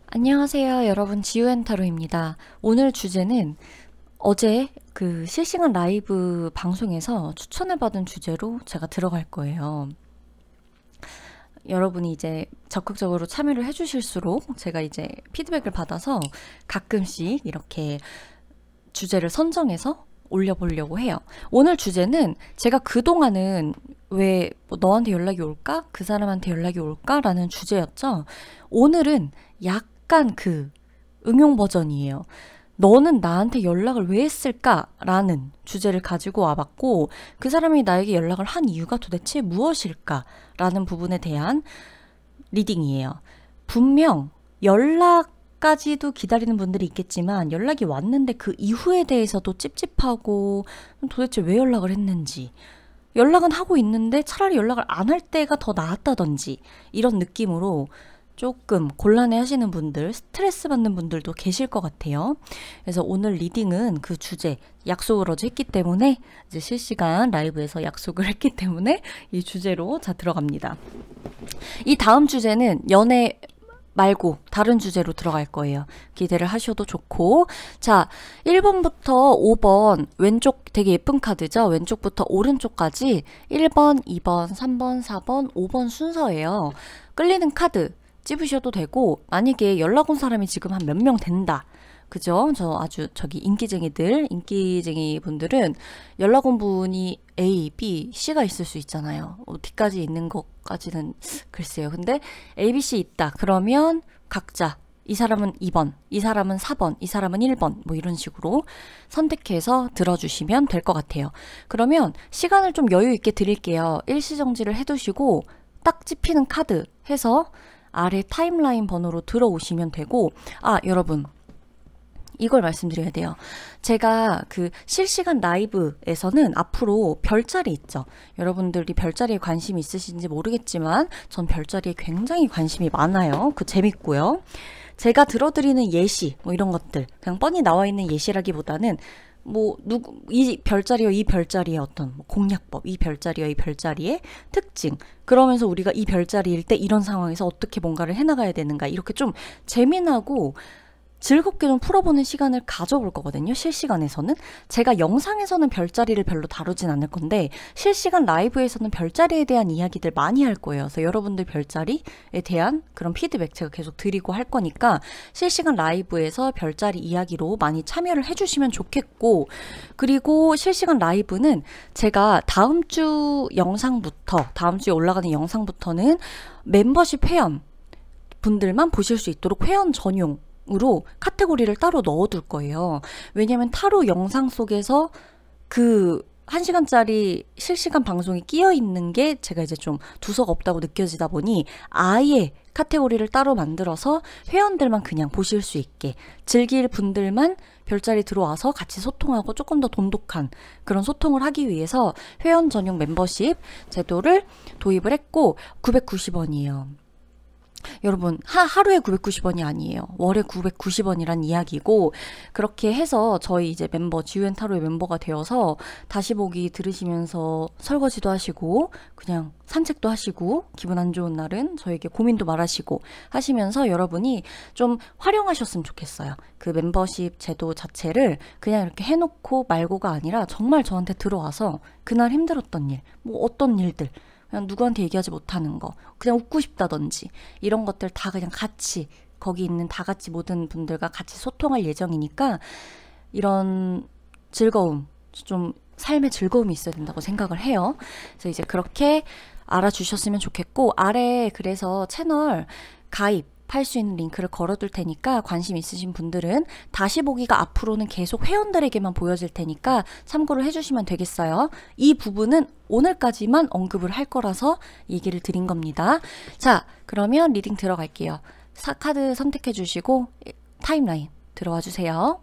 안녕하세요, 여러분. 지우앤타로입니다. 오늘 주제는 어제 그 실시간 라이브 방송에서 추천을 받은 주제로 제가 들어갈 거예요. 여러분이 이제 적극적으로 참여를 해주실수록 제가 이제 피드백을 받아서 가끔씩 이렇게 주제를 선정해서 올려보려고 해요. 오늘 주제는 제가 그동안은 왜뭐 너한테 연락이 올까? 그 사람한테 연락이 올까? 라는 주제였죠. 오늘은 약간 그 응용 버전이에요. 너는 나한테 연락을 왜 했을까? 라는 주제를 가지고 와봤고, 그 사람이 나에게 연락을 한 이유가 도대체 무엇일까? 라는 부분에 대한 리딩이에요. 분명 연락까지도 기다리는 분들이 있겠지만 연락이 왔는데 그 이후에 대해서도 찝찝하고 도대체 왜 연락을 했는지, 연락은 하고 있는데 차라리 연락을 안 할 때가 더 나았다든지 이런 느낌으로 조금 곤란해 하시는 분들, 스트레스 받는 분들도 계실 것 같아요. 그래서 오늘 리딩은 그 주제, 약속을 어제 했기 때문에, 이제 실시간 라이브에서 약속을 했기 때문에 이 주제로 자 들어갑니다. 이 다음 주제는 연애 말고 다른 주제로 들어갈 거예요. 기대를 하셔도 좋고. 자, 1번부터 5번 왼쪽 되게 예쁜 카드죠. 왼쪽부터 오른쪽까지 1번, 2번, 3번, 4번, 5번 순서예요. 끌리는 카드 찝으셔도 되고, 만약에 연락 온 사람이 지금 한 몇 명 된다. 그죠? 저 아주 저기 인기쟁이 분들은 연락 온 분이 A, B, C가 있을 수 있잖아요. D까지 있는 것까지는 글쎄요. 근데 A, B, C 있다. 그러면 각자 이 사람은 2번, 이 사람은 4번, 이 사람은 1번 뭐 이런 식으로 선택해서 들어주시면 될 것 같아요. 그러면 시간을 좀 여유 있게 드릴게요. 일시정지를 해두시고 딱 찝히는 카드 해서 아래 타임라인 번호로 들어오시면 되고, 아, 여러분. 이걸 말씀드려야 돼요. 제가 그 실시간 라이브에서는 앞으로 별자리 있죠. 여러분들이 별자리에 관심이 있으신지 모르겠지만 전 별자리에 굉장히 관심이 많아요. 그 재밌고요. 제가 들어드리는 예시 뭐 이런 것들 그냥 뻔히 나와 있는 예시라기보다는 뭐 누구 이 별자리와 이 별자리의 어떤 뭐 공략법, 이 별자리와 이 별자리의 특징, 그러면서 우리가 이 별자리일 때 이런 상황에서 어떻게 뭔가를 해나가야 되는가, 이렇게 좀 재미나고 즐겁게 좀 풀어보는 시간을 가져볼 거거든요. 실시간에서는. 제가 영상에서는 별자리를 별로 다루진 않을 건데 실시간 라이브에서는 별자리에 대한 이야기들 많이 할 거예요. 그래서 여러분들 별자리에 대한 그런 피드백 제가 계속 드리고 할 거니까 실시간 라이브에서 별자리 이야기로 많이 참여를 해주시면 좋겠고, 그리고 실시간 라이브는 제가 다음 주 영상부터, 다음 주에 올라가는 영상부터는 멤버십 회원 분들만 보실 수 있도록 회원 전용 으로 카테고리를 따로 넣어둘 거예요. 왜냐면 타로 영상 속에서 그 1시간짜리 실시간 방송이 끼어 있는 게 제가 이제 좀 두서가 없다고 느껴지다 보니 아예 카테고리를 따로 만들어서 회원들만 그냥 보실 수 있게, 즐길 분들만 별자리 들어와서 같이 소통하고 조금 더 돈독한 그런 소통을 하기 위해서 회원 전용 멤버십 제도를 도입을 했고 990원이에요. 여러분, 하루에 990원이 아니에요. 월에 990원이란 이야기고, 그렇게 해서 저희 이제 멤버, 지우앤타로의 멤버가 되어서 다시 보기 들으시면서 설거지도 하시고, 그냥 산책도 하시고, 기분 안 좋은 날은 저에게 고민도 말하시고 하시면서 여러분이 좀 활용하셨으면 좋겠어요. 그 멤버십 제도 자체를 그냥 이렇게 해놓고 말고가 아니라 정말 저한테 들어와서 그날 힘들었던 일, 뭐 어떤 일들, 그냥 누구한테 얘기하지 못하는 거, 그냥 웃고 싶다든지 이런 것들 다 그냥 같이 거기 있는 다 같이 모든 분들과 같이 소통할 예정이니까 이런 즐거움, 좀 삶의 즐거움이 있어야 된다고 생각을 해요. 그래서 이제 그렇게 알아주셨으면 좋겠고, 아래 그래서 채널 가입 할 수 있는 링크를 걸어둘 테니까 관심 있으신 분들은 다시 보기가 앞으로는 계속 회원들에게만 보여질 테니까 참고를 해주시면 되겠어요. 이 부분은 오늘까지만 언급을 할 거라서 얘기를 드린 겁니다. 자, 그러면 리딩 들어갈게요. 카드 선택해 주시고 타임라인 들어와 주세요.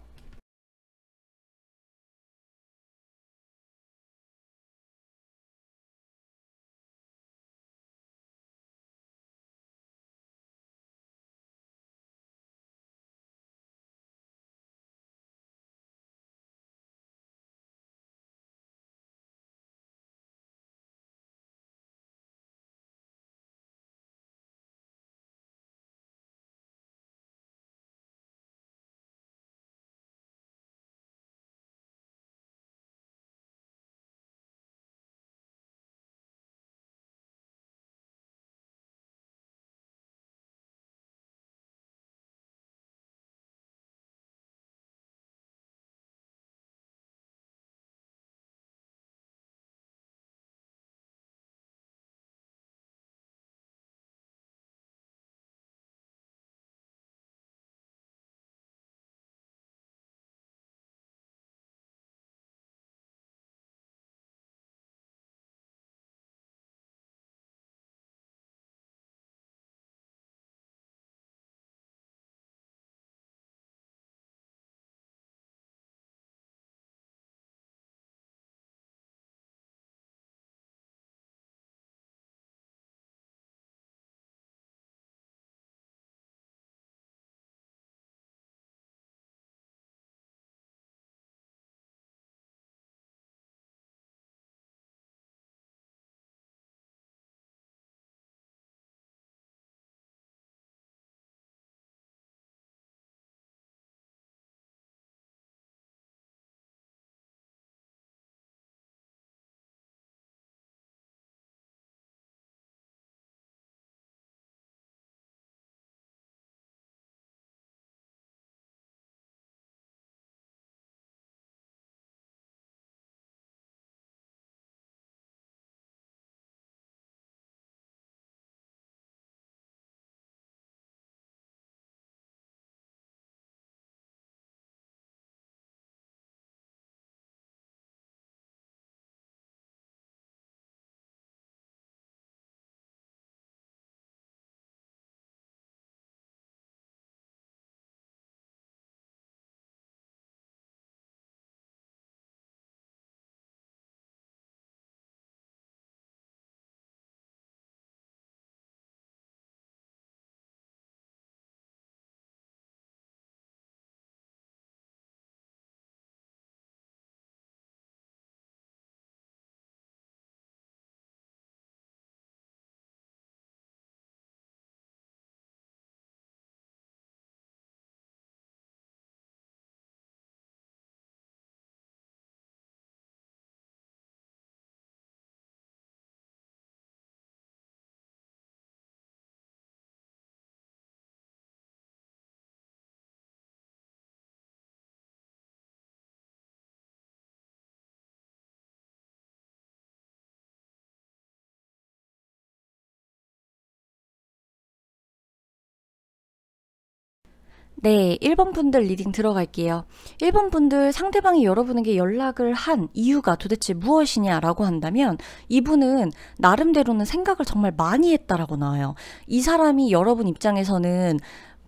네, 1번 분들 리딩 들어갈게요. 1번 분들 상대방이 여러분에게 연락을 한 이유가 도대체 무엇이냐라고 한다면 이분은 나름대로는 생각을 정말 많이 했다라고 나와요. 이 사람이 여러분 입장에서는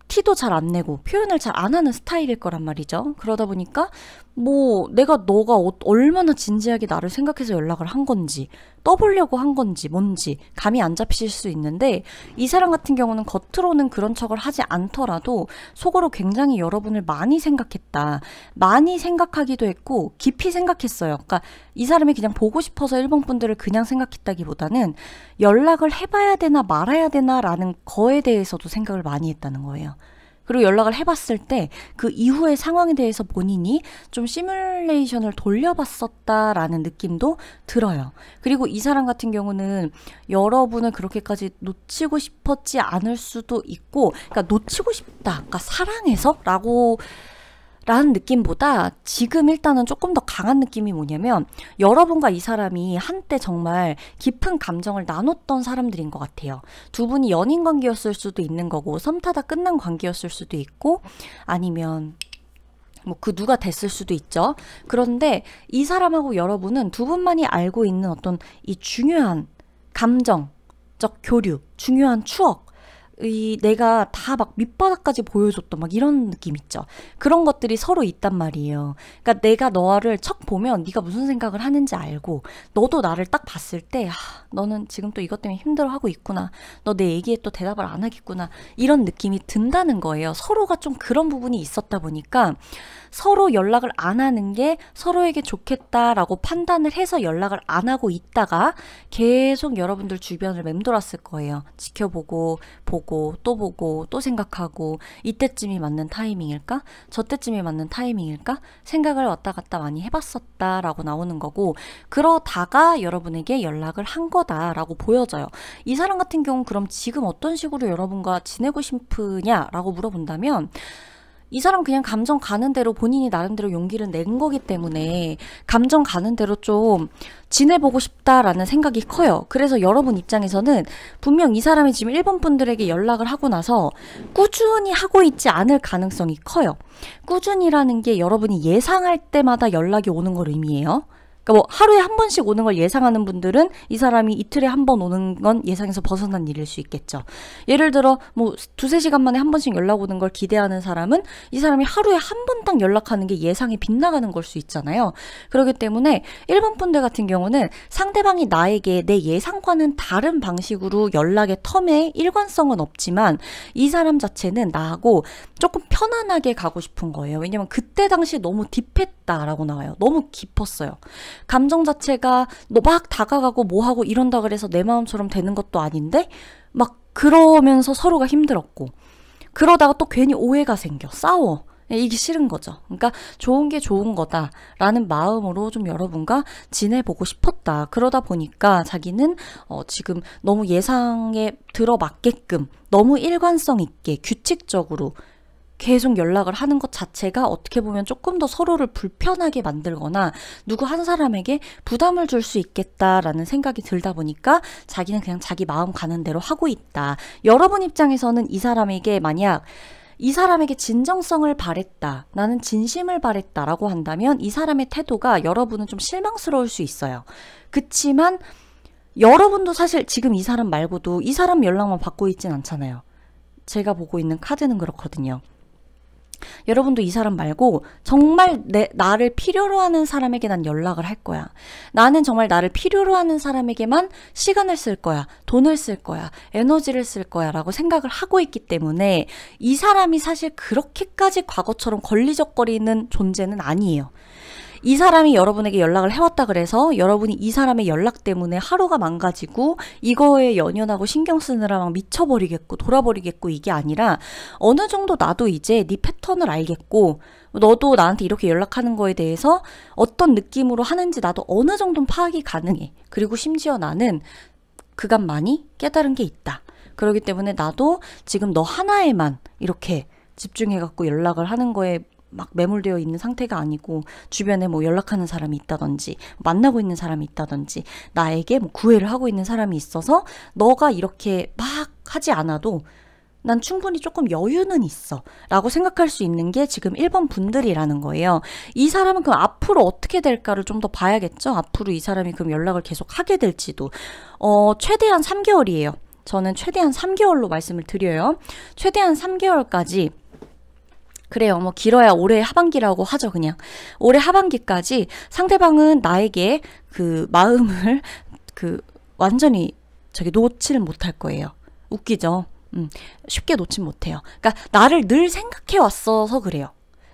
티도 잘 안 내고 표현을 잘 안 하는 스타일일 거란 말이죠. 그러다 보니까 뭐 너가 얼마나 진지하게 나를 생각해서 연락을 한 건지 떠보려고 한 건지 뭔지 감이 안 잡히실 수 있는데 이 사람 같은 경우는 겉으로는 그런 척을 하지 않더라도 속으로 굉장히 여러분을 많이 생각했다. 많이 생각하기도 했고 깊이 생각했어요. 그러니까 이 사람이 그냥 보고 싶어서 1번 분들을 그냥 생각했다기보다는 연락을 해봐야 되나 말아야 되나 라는 거에 대해서도 생각을 많이 했다는 거예요. 그리고 연락을 해봤을 때 그 이후의 상황에 대해서 본인이 좀 시뮬레이션을 돌려봤었다라는 느낌도 들어요. 그리고 이 사람 같은 경우는 여러분을 그렇게까지 놓치고 싶었지 않을 수도 있고, 그러니까 놓치고 싶다, 그러니까 사랑해서? 라는 느낌보다 지금 일단은 조금 더 강한 느낌이 뭐냐면 여러분과 이 사람이 한때 정말 깊은 감정을 나눴던 사람들인 것 같아요. 두 분이 연인 관계였을 수도 있는 거고 썸 타다 끝난 관계였을 수도 있고 아니면 뭐 그 누가 됐을 수도 있죠. 그런데 이 사람하고 여러분은 두 분만이 알고 있는 어떤 이 중요한 감정적 교류, 중요한 추억, 내가 다 막 밑바닥까지 보여줬던 막 이런 느낌 있죠. 그런 것들이 서로 있단 말이에요. 그러니까 내가 너를 척 보면 네가 무슨 생각을 하는지 알고 너도 나를 딱 봤을 때 너는 지금 또 이것 때문에 힘들어하고 있구나. 너 내 얘기에 또 대답을 안 하겠구나. 이런 느낌이 든다는 거예요. 서로가 좀 그런 부분이 있었다 보니까 서로 연락을 안 하는 게 서로에게 좋겠다라고 판단을 해서 연락을 안 하고 있다가 계속 여러분들 주변을 맴돌았을 거예요. 지켜보고 보고 또 생각하고 이때쯤이 맞는 타이밍일까? 저때쯤이 맞는 타이밍일까? 생각을 왔다 갔다 많이 해봤었다라고 나오는 거고 그러다가 여러분에게 연락을 한 거다라고 보여져요. 이 사람 같은 경우는 그럼 지금 어떤 식으로 여러분과 지내고 싶으냐라고 물어본다면 이 사람 그냥 감정 가는 대로 본인이 나름대로 용기를 낸 거기 때문에 감정 가는 대로 좀 지내보고 싶다라는 생각이 커요. 그래서 여러분 입장에서는 분명 이 사람이 지금 1번 분들에게 연락을 하고 나서 꾸준히 하고 있지 않을 가능성이 커요. 꾸준히라는 게 여러분이 예상할 때마다 연락이 오는 걸 의미해요. 그러니까 뭐 하루에 한 번씩 오는 걸 예상하는 분들은 이 사람이 이틀에 한 번 오는 건 예상에서 벗어난 일일 수 있겠죠. 예를 들어 뭐 두세 시간 만에 한 번씩 연락 오는 걸 기대하는 사람은 이 사람이 하루에 한 번 딱 연락하는 게 예상이 빗나가는 걸 수 있잖아요. 그렇기 때문에 1번 분들 같은 경우는 상대방이 나에게 내 예상과는 다른 방식으로 연락의 텀에 일관성은 없지만 이 사람 자체는 나하고 조금 편안하게 가고 싶은 거예요. 왜냐면 그때 당시 너무 딥했다라고 나와요. 너무 깊었어요. 감정 자체가 너 막 다가가고 뭐하고 이런다 그래서 내 마음처럼 되는 것도 아닌데 막 그러면서 서로가 힘들었고 그러다가 또 괜히 오해가 생겨 싸워. 이게 싫은 거죠. 그러니까 좋은 게 좋은 거다라는 마음으로 좀 여러분과 지내보고 싶었다. 그러다 보니까 자기는 지금 너무 예상에 들어맞게끔 너무 일관성 있게 규칙적으로 계속 연락을 하는 것 자체가 어떻게 보면 조금 더 서로를 불편하게 만들거나 누구 한 사람에게 부담을 줄 수 있겠다라는 생각이 들다 보니까 자기는 그냥 자기 마음 가는 대로 하고 있다. 여러분 입장에서는 이 사람에게 만약 이 사람에게 진정성을 바랬다. 나는 진심을 바랬다라고 한다면 이 사람의 태도가 여러분은 좀 실망스러울 수 있어요. 그치만 여러분도 사실 지금 이 사람 말고도 이 사람 연락만 받고 있진 않잖아요. 제가 보고 있는 카드는 그렇거든요. 여러분도 이 사람 말고 정말 나를 필요로 하는 사람에게 난 연락을 할 거야. 나는 정말 나를 필요로 하는 사람에게만 시간을 쓸 거야. 돈을 쓸 거야. 에너지를 쓸 거야. 라고 생각을 하고 있기 때문에 이 사람이 사실 그렇게까지 과거처럼 걸리적거리는 존재는 아니에요. 이 사람이 여러분에게 연락을 해왔다 그래서 여러분이 이 사람의 연락 때문에 하루가 망가지고 이거에 연연하고 신경 쓰느라 막 미쳐버리겠고 돌아버리겠고 이게 아니라 어느 정도 나도 이제 네 패턴을 알겠고 너도 나한테 이렇게 연락하는 거에 대해서 어떤 느낌으로 하는지 나도 어느 정도는 파악이 가능해. 그리고 심지어 나는 그간 많이 깨달은 게 있다. 그렇기 때문에 나도 지금 너 하나에만 이렇게 집중해갖고 연락을 하는 거에 막 매몰되어 있는 상태가 아니고 주변에 뭐 연락하는 사람이 있다든지 만나고 있는 사람이 있다든지 나에게 뭐 구애를 하고 있는 사람이 있어서 너가 이렇게 막 하지 않아도 난 충분히 조금 여유는 있어 라고 생각할 수 있는 게 지금 1번 분들이라는 거예요. 이 사람은 그럼 앞으로 어떻게 될까를 좀 더 봐야겠죠. 앞으로 이 사람이 그럼 연락을 계속 하게 될지도. 최대한 3개월이에요. 저는 최대한 3개월로 말씀을 드려요. 최대한 3개월까지. 그래요. 뭐 길어야 올해 하반기라고 하죠. 그냥 올해 하반기까지 상대방은 나에게 그 마음을 완전히 놓지를 못할 거예요. 웃기죠? 쉽게 놓지 못해요. 그러니까 나를 늘 생각해 왔어서 그래요.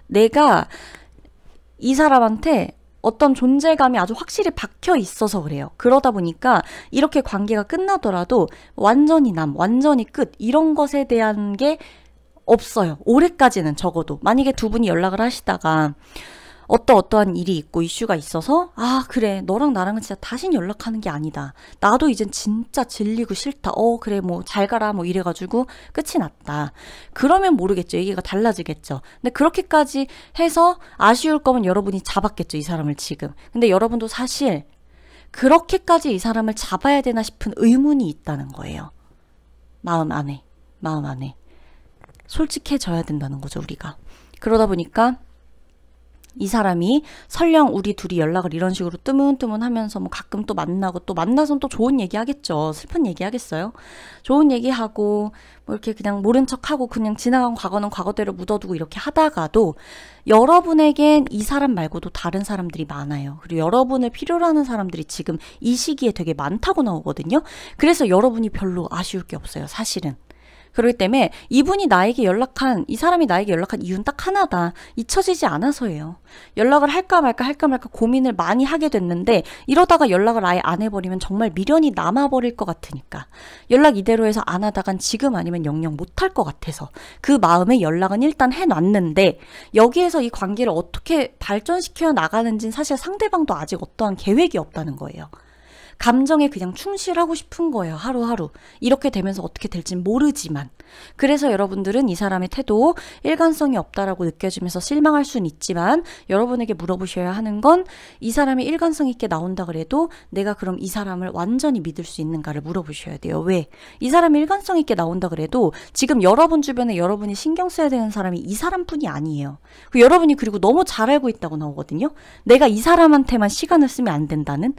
내가 이 사람한테 어떤 존재감이 아주 확실히 박혀 있어서 그래요. 그러다 보니까 이렇게 관계가 끝나더라도 완전히 완전히 끝 이런 것에 대한 게 없어요. 올해까지는 적어도. 만약에 두 분이 연락을 하시다가 어떠한 일이 있고 이슈가 있어서 그래 너랑 나랑은 진짜 다신 연락하는 게 아니다. 나도 이젠 진짜 질리고 싫다. 그래 뭐 잘 가라 뭐 이래가지고 끝이 났다. 그러면 모르겠죠. 얘기가 달라지겠죠. 근데 그렇게까지 해서 아쉬울 거면 여러분이 잡았겠죠. 이 사람을 지금. 근데 여러분도 사실 그렇게까지 이 사람을 잡아야 되나 싶은 의문이 있다는 거예요. 마음 안에. 솔직해져야 된다는 거죠, 우리가. 그러다 보니까 이 사람이 설령 우리 둘이 연락을 이런 식으로 뜨문뜨문 하면서 뭐 가끔 또 만나고 또 만나선 또 좋은 얘기 하겠죠. 슬픈 얘기 하겠어요? 좋은 얘기 하고 뭐 이렇게 그냥 모른 척하고 그냥 지나간 과거는 과거대로 묻어두고 이렇게 하다가도 여러분에겐 이 사람 말고도 다른 사람들이 많아요. 그리고 여러분을 필요로 하는 사람들이 지금 이 시기에 되게 많다고 나오거든요. 그래서 여러분이 별로 아쉬울 게 없어요, 사실은. 그렇기 때문에 이 사람이 나에게 연락한 이유는 딱 하나다. 잊혀지지 않아서예요. 연락을 할까 말까 고민을 많이 하게 됐는데 이러다가 연락을 아예 안 해버리면 정말 미련이 남아버릴 것 같으니까. 연락 이대로 해서 안 하다간 지금 아니면 영영 못할 것 같아서 그 마음에 연락은 일단 해놨는데 여기에서 이 관계를 어떻게 발전시켜 나가는지는 사실 상대방도 아직 어떠한 계획이 없다는 거예요. 감정에 그냥 충실하고 싶은 거예요. 하루하루. 이렇게 되면서 어떻게 될진 모르지만. 그래서 여러분들은 이 사람의 태도 일관성이 없다라고 느껴지면서 실망할 수는 있지만 여러분에게 물어보셔야 하는 건 이 사람이 일관성 있게 나온다 그래도 내가 그럼 이 사람을 완전히 믿을 수 있는가를 물어보셔야 돼요. 왜? 이 사람이 일관성 있게 나온다 그래도 지금 여러분 주변에 여러분이 신경 써야 되는 사람이 이 사람뿐이 아니에요. 여러분이 그리고 너무 잘 알고 있다고 나오거든요. 내가 이 사람한테만 시간을 쓰면 안 된다는?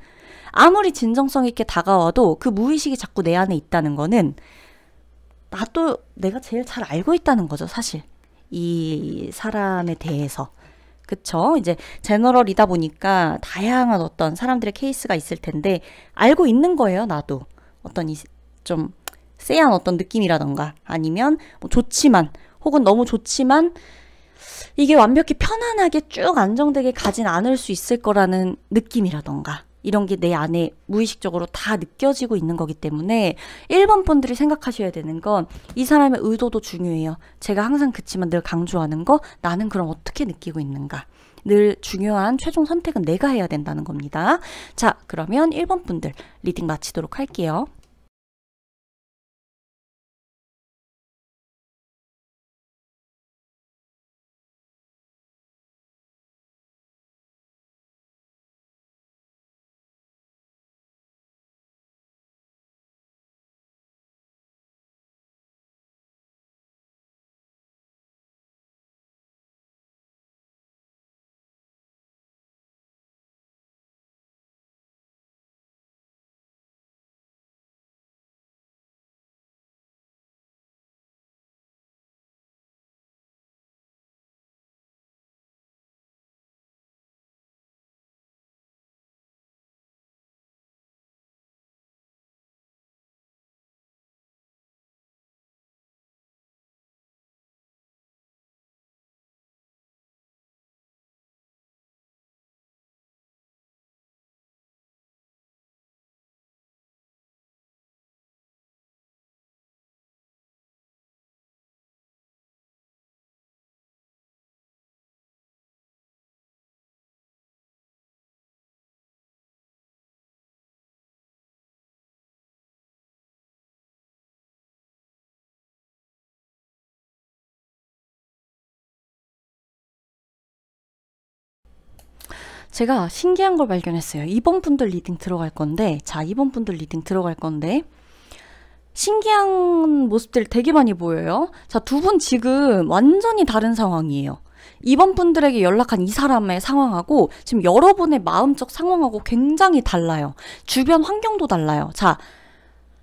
아무리 진정성 있게 다가와도 그 무의식이 자꾸 내 안에 있다는 거는 나도 내가 제일 잘 알고 있다는 거죠, 사실. 이 사람에 대해서. 그쵸? 이제 제너럴이다 보니까 다양한 어떤 사람들의 케이스가 있을 텐데 알고 있는 거예요, 나도. 어떤 좀 쎄한 어떤 느낌이라던가 아니면 뭐 좋지만 혹은 너무 좋지만 이게 완벽히 편안하게 쭉 안정되게 가진 않을 수 있을 거라는 느낌이라던가 이런 게 내 안에 무의식적으로 다 느껴지고 있는 거기 때문에 1번 분들이 생각하셔야 되는 건 이 사람의 의도도 중요해요. 제가 항상 그치만 늘 강조하는 거 나는 그럼 어떻게 느끼고 있는가. 늘 중요한 최종 선택은 내가 해야 된다는 겁니다. 자, 그러면 1번 분들 리딩 마치도록 할게요. 제가 신기한 걸 발견했어요. 2번 분들 리딩 들어갈 건데, 자, 2번 분들 리딩 들어갈 건데, 신기한 모습들이 되게 많이 보여요. 자, 두 분 지금 완전히 다른 상황이에요. 이번 분들에게 연락한 이 사람의 상황하고 지금 여러분의 마음적 상황하고 굉장히 달라요. 주변 환경도 달라요. 자,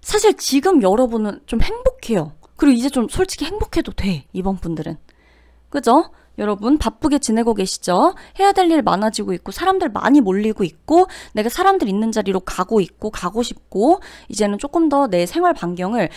사실 지금 여러분은 좀 행복해요. 그리고 이제 좀 솔직히 행복해도 돼, 이번 분들은. 그죠? 여러분 바쁘게 지내고 계시죠? 해야 될 일 많아지고 있고 사람들 많이 몰리고 있고 내가 사람들 있는 자리로 가고 있고 가고 싶고 이제는 조금 더 내 생활 반경을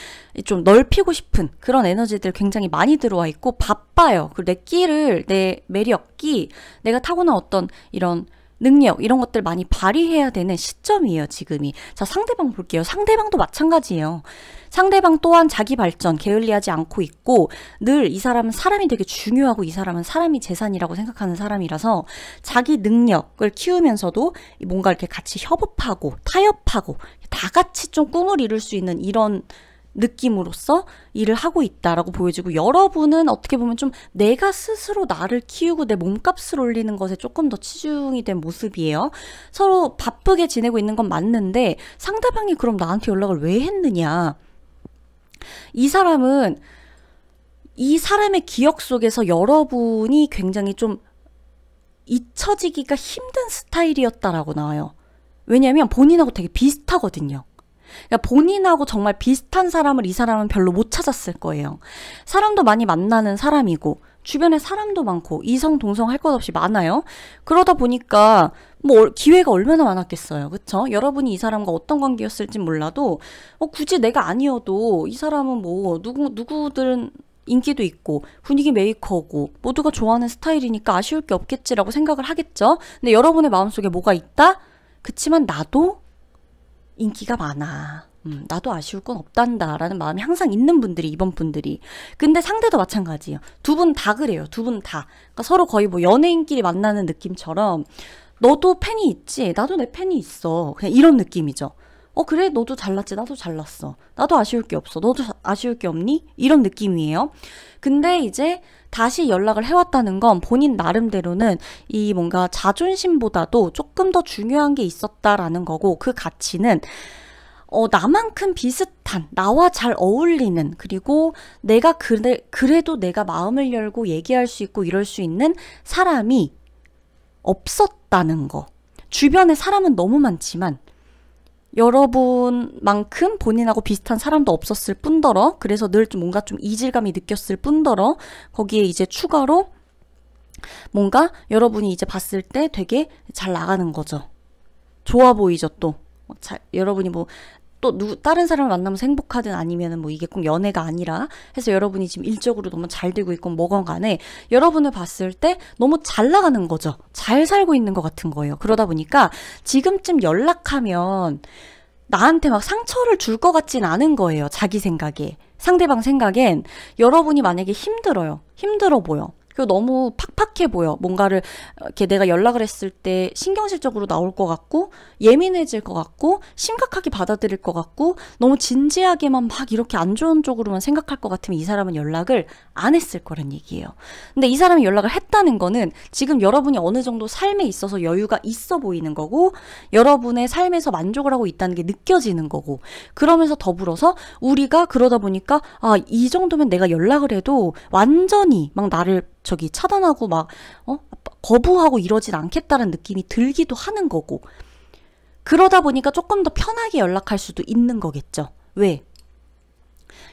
좀 넓히고 싶은 그런 에너지들 굉장히 많이 들어와 있고 바빠요. 그리고 내 끼를, 내 매력, 끼, 내가 타고난 어떤 이런 능력 이런 것들 많이 발휘해야 되는 시점이에요, 지금이. 자, 상대방 볼게요. 상대방도 마찬가지예요. 상대방 또한 자기 발전 게을리하지 않고 있고 늘 이 사람은 사람이 되게 중요하고 이 사람은 사람이 재산이라고 생각하는 사람이라서 자기 능력을 키우면서도 뭔가 이렇게 같이 협업하고 타협하고 다 같이 좀 꿈을 이룰 수 있는 이런 느낌으로서 일을 하고 있다라고 보여지고 여러분은 어떻게 보면 좀 내가 스스로 나를 키우고 내 몸값을 올리는 것에 조금 더 치중이 된 모습이에요. 서로 바쁘게 지내고 있는 건 맞는데 상대방이 그럼 나한테 연락을 왜 했느냐. 이 사람은 이 사람의 기억 속에서 여러분이 굉장히 좀 잊혀지기가 힘든 스타일이었다라고 나와요. 왜냐하면 본인하고 되게 비슷하거든요. 그러니까 본인하고 정말 비슷한 사람을 이 사람은 별로 못 찾았을 거예요. 사람도 많이 만나는 사람이고 주변에 사람도 많고 이성 동성 할 것 없이 많아요. 그러다 보니까 뭐 기회가 얼마나 많았겠어요. 그쵸? 여러분이 이 사람과 어떤 관계였을지 몰라도 굳이 내가 아니어도 이 사람은 뭐 누구들은 인기도 있고 분위기 메이커고 모두가 좋아하는 스타일이니까 아쉬울 게 없겠지라고 생각을 하겠죠. 근데 여러분의 마음속에 뭐가 있다? 그치만 나도 인기가 많아. 나도 아쉬울 건 없단다 라는 마음이 항상 있는 분들이 이번 분들이. 근데 상대도 마찬가지예요. 두 분 다 그래요. 두 분 다. 그러니까 서로 거의 뭐 연예인끼리 만나는 느낌처럼 너도 팬이 있지? 나도 내 팬이 있어. 그냥 이런 느낌이죠. 그래? 너도 잘났지? 나도 잘났어. 나도 아쉬울 게 없어. 너도 아쉬울 게 없니? 이런 느낌이에요. 근데 이제 다시 연락을 해왔다는 건 본인 나름대로는 이 뭔가 자존심보다도 조금 더 중요한 게 있었다라는 거고 그 가치는 나만큼 비슷한, 나와 잘 어울리는, 그리고 내가 그래도 내가 마음을 열고 얘기할 수 있고 이럴 수 있는 사람이 없었다는 거. 주변에 사람은 너무 많지만 여러분만큼 본인하고 비슷한 사람도 없었을 뿐더러 그래서 늘 좀 뭔가 좀 이질감이 느꼈을 뿐더러 거기에 이제 추가로 뭔가 여러분이 이제 봤을 때 되게 잘 나가는 거죠. 좋아 보이죠 또. 여러분이 뭐 또 다른 사람을 만나면서 행복하든 아니면은 뭐 이게 꼭 연애가 아니라 해서 여러분이 지금 일적으로 너무 잘 되고 있건 뭐건 간에 여러분을 봤을 때 너무 잘 나가는 거죠. 잘 살고 있는 것 같은 거예요. 그러다 보니까 지금쯤 연락하면 나한테 막 상처를 줄 것 같진 않은 거예요. 자기 생각에. 상대방 생각엔 여러분이 만약에 힘들어요. 힘들어 보여. 그리고 너무 팍팍해 보여. 뭔가를 이렇게 내가 연락을 했을 때 신경질적으로 나올 것 같고 예민해질 것 같고 심각하게 받아들일 것 같고 너무 진지하게만 막 이렇게 안 좋은 쪽으로만 생각할 것 같으면 이 사람은 연락을 안 했을 거란 얘기예요. 근데 이 사람이 연락을 했다는 거는 지금 여러분이 어느 정도 삶에 있어서 여유가 있어 보이는 거고 여러분의 삶에서 만족을 하고 있다는 게 느껴지는 거고 그러면서 더불어서 우리가 그러다 보니까 이 정도면 내가 연락을 해도 완전히 막 나를 차단하고 막 거부하고 이러진 않겠다는 느낌이 들기도 하는 거고 그러다 보니까 조금 더 편하게 연락할 수도 있는 거겠죠. 왜?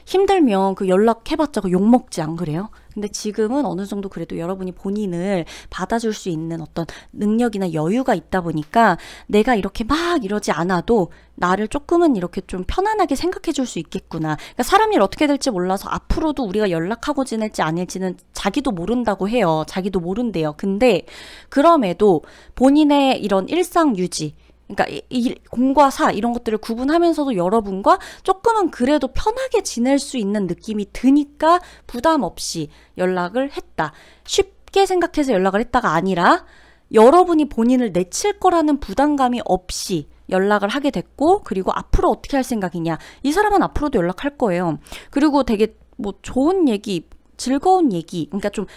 힘들면 그 연락해봤자 그 욕먹지 안 그래요? 근데 지금은 어느 정도 그래도 여러분이 본인을 받아줄 수 있는 어떤 능력이나 여유가 있다 보니까 내가 이렇게 막 이러지 않아도 나를 조금은 이렇게 좀 편안하게 생각해 줄 수 있겠구나. 그러니까 사람 일 어떻게 될지 몰라서 앞으로도 우리가 연락하고 지낼지 아닐지는 자기도 모른다고 해요. 자기도 모른대요. 근데 그럼에도 본인의 이런 일상 유지 그러니까 공과 사 이런 것들을 구분하면서도 여러분과 조금은 그래도 편하게 지낼 수 있는 느낌이 드니까 부담 없이 연락을 했다. 쉽게 생각해서 연락을 했다가 아니라 여러분이 본인을 내칠 거라는 부담감이 없이 연락을 하게 됐고 그리고 앞으로 어떻게 할 생각이냐. 이 사람은 앞으로도 연락할 거예요. 그리고 되게 뭐 좋은 얘기, 즐거운 얘기 그러니까 좀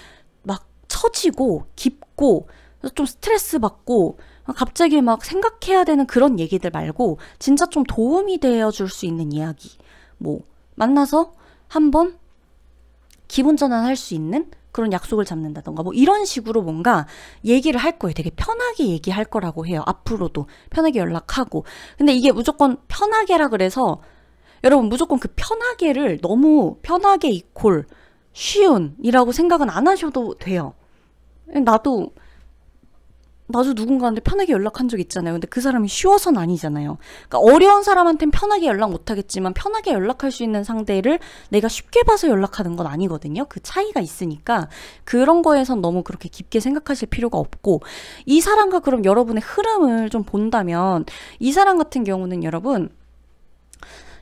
막 처지고 깊고 좀 스트레스 받고 갑자기 막 생각해야 되는 그런 얘기들 말고 진짜 좀 도움이 되어줄 수 있는 이야기 뭐 만나서 한번 기분 전환할 수 있는 그런 약속을 잡는다던가 뭐 이런 식으로 뭔가 얘기를 할 거예요. 되게 편하게 얘기할 거라고 해요. 앞으로도 편하게 연락하고. 근데 이게 무조건 편하게라 그래서 여러분 무조건 그 편하게를 너무 편하게 이퀄 쉬운이라고 생각은 안 하셔도 돼요. 나도 누군가한테 편하게 연락한 적 있잖아요. 근데 그 사람이 쉬워서는 아니잖아요. 그러니까 어려운 사람한테는 편하게 연락 못 하겠지만 편하게 연락할 수 있는 상대를 내가 쉽게 봐서 연락하는 건 아니거든요. 그 차이가 있으니까 그런 거에선 너무 그렇게 깊게 생각하실 필요가 없고, 이 사람과 그럼 여러분의 흐름을 좀 본다면 이 사람 같은 경우는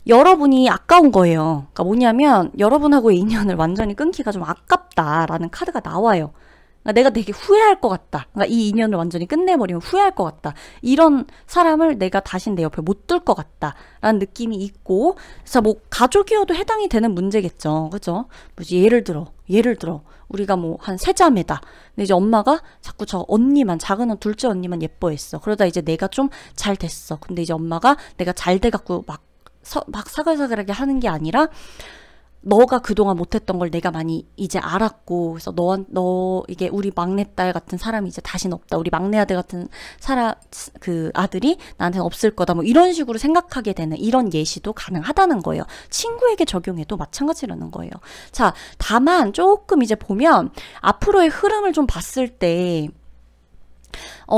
여러분이 아까운 거예요. 그러니까 뭐냐면 여러분하고의 인연을 완전히 끊기가 좀 아깝다라는 카드가 나와요. 그러니까 내가 되게 후회할 것 같다. 그러니까 이 인연을 완전히 끝내버리면 후회할 것 같다. 이런 사람을 내가 다신 내 옆에 못 둘 것 같다. 라는 느낌이 있고, 그래서 뭐 가족이어도 해당이 되는 문제겠죠. 그죠? 뭐지, 예를 들어 우리가 뭐 한 세 자매다. 근데 이제 엄마가 자꾸 저 언니만, 작은 둘째 언니만 예뻐했어. 그러다 이제 내가 좀 잘 됐어. 근데 이제 엄마가 내가 잘 돼갖고 막 사글사글하게 하는 게 아니라, 너가 그동안 못했던 걸 내가 많이 이제 알았고, 그래서 이게 우리 막내딸 같은 사람이 이제 다시는 없다. 우리 막내 아들 같은 그 아들이 나한테는 없을 거다. 뭐 이런 식으로 생각하게 되는 이런 예시도 가능하다는 거예요. 친구에게 적용해도 마찬가지라는 거예요. 자, 다만 조금 이제 보면 앞으로의 흐름을 좀 봤을 때,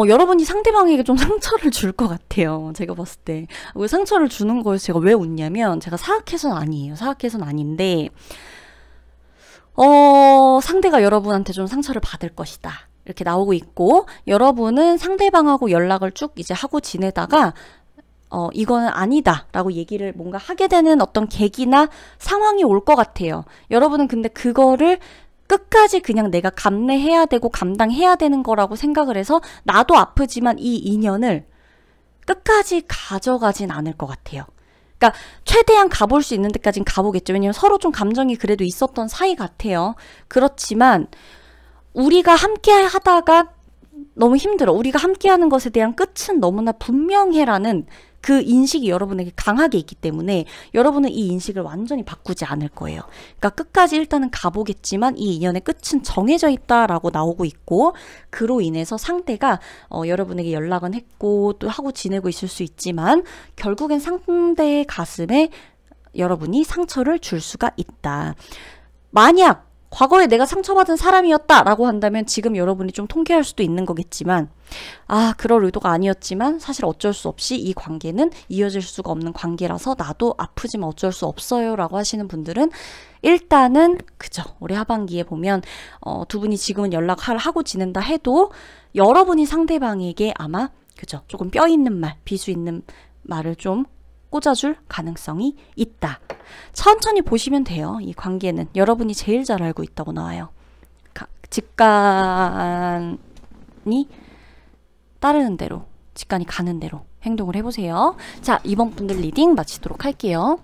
여러분이 상대방에게 좀 상처를 줄 것 같아요. 제가 봤을 때. 왜 상처를 주는 거에서 제가 왜 웃냐면, 제가 사악해서는 아니에요. 사악해서는 아닌데, 상대가 여러분한테 좀 상처를 받을 것이다. 이렇게 나오고 있고, 여러분은 상대방하고 연락을 쭉 이제 하고 지내다가, 이거는 아니다 라고 얘기를 뭔가 하게 되는 어떤 계기나 상황이 올 것 같아요. 여러분은 근데 그거를 끝까지 그냥 내가 감내해야 되고 감당해야 되는 거라고 생각을 해서, 나도 아프지만 이 인연을 끝까지 가져가진 않을 것 같아요. 그러니까 최대한 가볼 수 있는 데까지는 가보겠죠. 왜냐면 서로 좀 감정이 그래도 있었던 사이 같아요. 그렇지만 우리가 함께 하다가 너무 힘들어. 우리가 함께하는 것에 대한 끝은 너무나 분명해라는 그 인식이 여러분에게 강하게 있기 때문에 여러분은 이 인식을 완전히 바꾸지 않을 거예요. 그러니까 끝까지 일단은 가보겠지만 이 인연의 끝은 정해져 있다라고 나오고 있고, 그로 인해서 상대가 여러분에게 연락은 했고 또 하고 지내고 있을 수 있지만 결국엔 상대의 가슴에 여러분이 상처를 줄 수가 있다. 만약 과거에 내가 상처받은 사람이었다라고 한다면 지금 여러분이 좀 통쾌할 수도 있는 거겠지만, 그럴 의도가 아니었지만 사실 어쩔 수 없이 이 관계는 이어질 수가 없는 관계라서 나도 아프지만 어쩔 수 없어요 라고 하시는 분들은 일단은 그죠, 올해 하반기에 보면 두 분이 지금은 연락을 하고 지낸다 해도 여러분이 상대방에게 아마 그죠, 조금 뼈 있는 말, 비수 있는 말을 좀 꽂아줄 가능성이 있다. 천천히 보시면 돼요. 이 관계는 여러분이 제일 잘 알고 있다고 나와요. 직관이 따르는 대로, 직관이 가는 대로 행동을 해보세요. 자, 이번 분들 리딩 마치도록 할게요.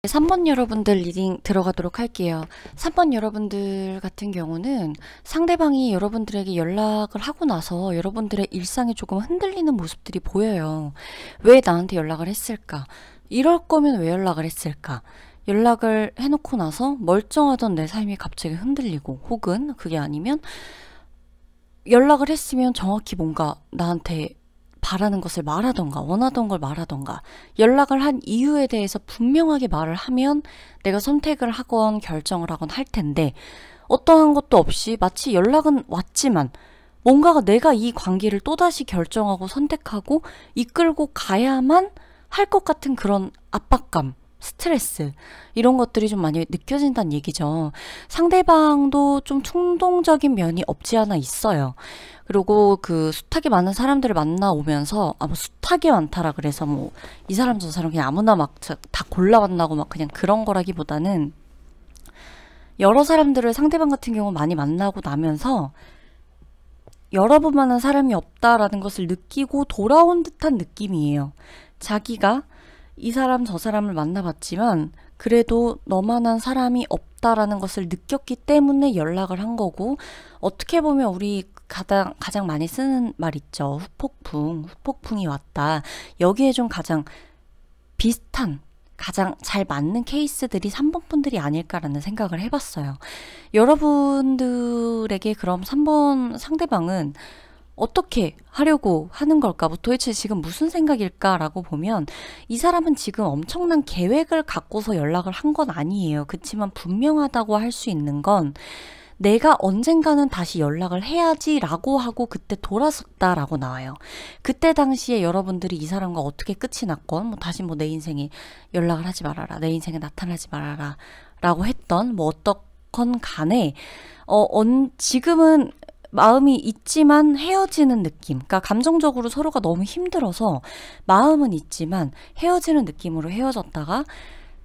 네, 3번 여러분들 리딩 들어가도록 할게요. 3번 여러분들 같은 경우는 상대방이 여러분들에게 연락을 하고 나서 여러분들의 일상이 조금 흔들리는 모습들이 보여요. 왜 나한테 연락을 했을까? 이럴 거면 왜 연락을 했을까? 연락을 해놓고 나서 멀쩡하던 내 삶이 갑자기 흔들리고, 혹은 그게 아니면 연락을 했으면 정확히 뭔가 나한테 바라는 것을 말하던가 원하던 걸 말하던가 연락을 한 이유에 대해서 분명하게 말을 하면 내가 선택을 하건 결정을 하건 할 텐데, 어떠한 것도 없이 마치 연락은 왔지만 뭔가가 내가 이 관계를 또다시 결정하고 선택하고 이끌고 가야만 할 것 같은 그런 압박감, 스트레스, 이런 것들이 좀 많이 느껴진다는 얘기죠. 상대방도 좀 충동적인 면이 없지 않아 있어요. 그리고 그 숱하게 많은 사람들을 만나오면서, 뭐 숱하게 많다라 그래서 뭐 이 사람 저 사람 그냥 아무나 막 다 골라 만나고 막 그냥 그런 거라기보다는, 여러 사람들을 상대방 같은 경우 많이 만나고 나면서 여러분만한 사람이 없다라는 것을 느끼고 돌아온 듯한 느낌이에요. 자기가 이 사람 저 사람을 만나봤지만 그래도 너만한 사람이 없다라는 것을 느꼈기 때문에 연락을 한 거고, 어떻게 보면 우리 가장 많이 쓰는 말 있죠. 후폭풍이 왔다. 여기에 좀 가장 비슷한, 가장 잘 맞는 케이스들이 3번 분들이 아닐까라는 생각을 해봤어요. 여러분들에게 그럼 3번 상대방은 어떻게 하려고 하는 걸까? 뭐 도대체 지금 무슨 생각일까라고 보면, 이 사람은 지금 엄청난 계획을 갖고서 연락을 한 건 아니에요. 그치만 분명하다고 할 수 있는 건, 내가 언젠가는 다시 연락을 해야지라고 하고 그때 돌아섰다라고 나와요. 그때 당시에 여러분들이 이 사람과 어떻게 끝이 났건, 뭐 다시 뭐 내 인생에 연락을 하지 말아라, 내 인생에 나타나지 말아라 라고 했던, 뭐 어떻건 간에 지금은 마음이 있지만 헤어지는 느낌, 그러니까 감정적으로 서로가 너무 힘들어서 마음은 있지만 헤어지는 느낌으로 헤어졌다가,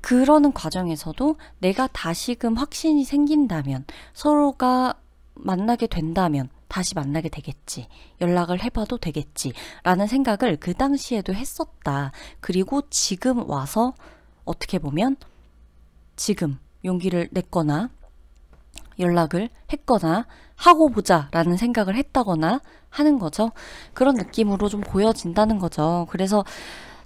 그러는 과정에서도 내가 다시금 확신이 생긴다면, 서로가 만나게 된다면 다시 만나게 되겠지, 연락을 해봐도 되겠지 라는 생각을 그 당시에도 했었다. 그리고 지금 와서 어떻게 보면 지금 용기를 냈거나 연락을 했거나 하고 보자 라는 생각을 했다거나 하는 거죠. 그런 느낌으로 좀 보여진다는 거죠. 그래서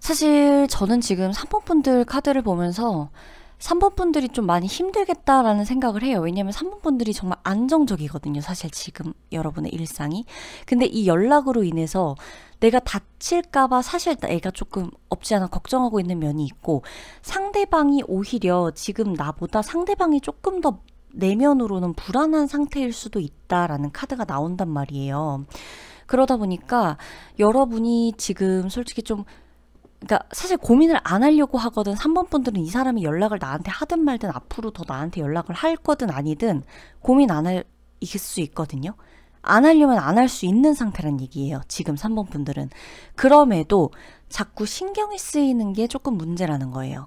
사실 저는 지금 3번 분들 카드를 보면서 3번 분들이 좀 많이 힘들겠다라는 생각을 해요. 왜냐면 3번 분들이 정말 안정적이거든요. 사실 지금 여러분의 일상이. 근데 이 연락으로 인해서 내가 다칠까봐 사실 내가 조금 없지 않아 걱정하고 있는 면이 있고, 상대방이 오히려 지금 나보다 상대방이 조금 더 내면으로는 불안한 상태일 수도 있다라는 카드가 나온단 말이에요. 그러다 보니까 여러분이 지금 솔직히 좀, 그러니까 사실 고민을 안 하려고 하거든. 3번 분들은 이 사람이 연락을 나한테 하든 말든 앞으로 더 나한테 연락을 할 거든 아니든 고민 안 할 수 있거든요. 안 하려면 안 할 수 있는 상태란 얘기예요. 지금 3번 분들은. 그럼에도 자꾸 신경이 쓰이는 게 조금 문제라는 거예요.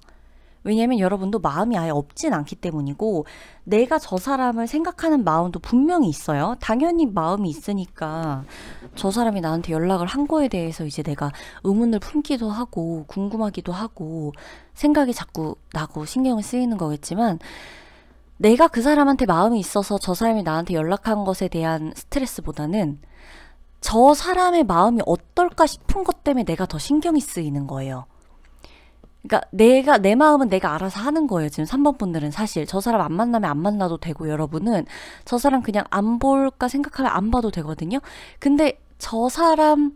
왜냐면 여러분도 마음이 아예 없진 않기 때문이고, 내가 저 사람을 생각하는 마음도 분명히 있어요. 당연히 마음이 있으니까 저 사람이 나한테 연락을 한 거에 대해서 이제 내가 의문을 품기도 하고 궁금하기도 하고 생각이 자꾸 나고 신경이 쓰이는 거겠지만, 내가 그 사람한테 마음이 있어서 저 사람이 나한테 연락한 것에 대한 스트레스보다는 저 사람의 마음이 어떨까 싶은 것 때문에 내가 더 신경이 쓰이는 거예요. 그러니까 내 마음은 내가 알아서 하는 거예요. 지금 3번 분들은 사실 저 사람 안 만나면 안 만나도 되고, 여러분은 저 사람 그냥 안 볼까 생각하면 안 봐도 되거든요. 근데 저 사람이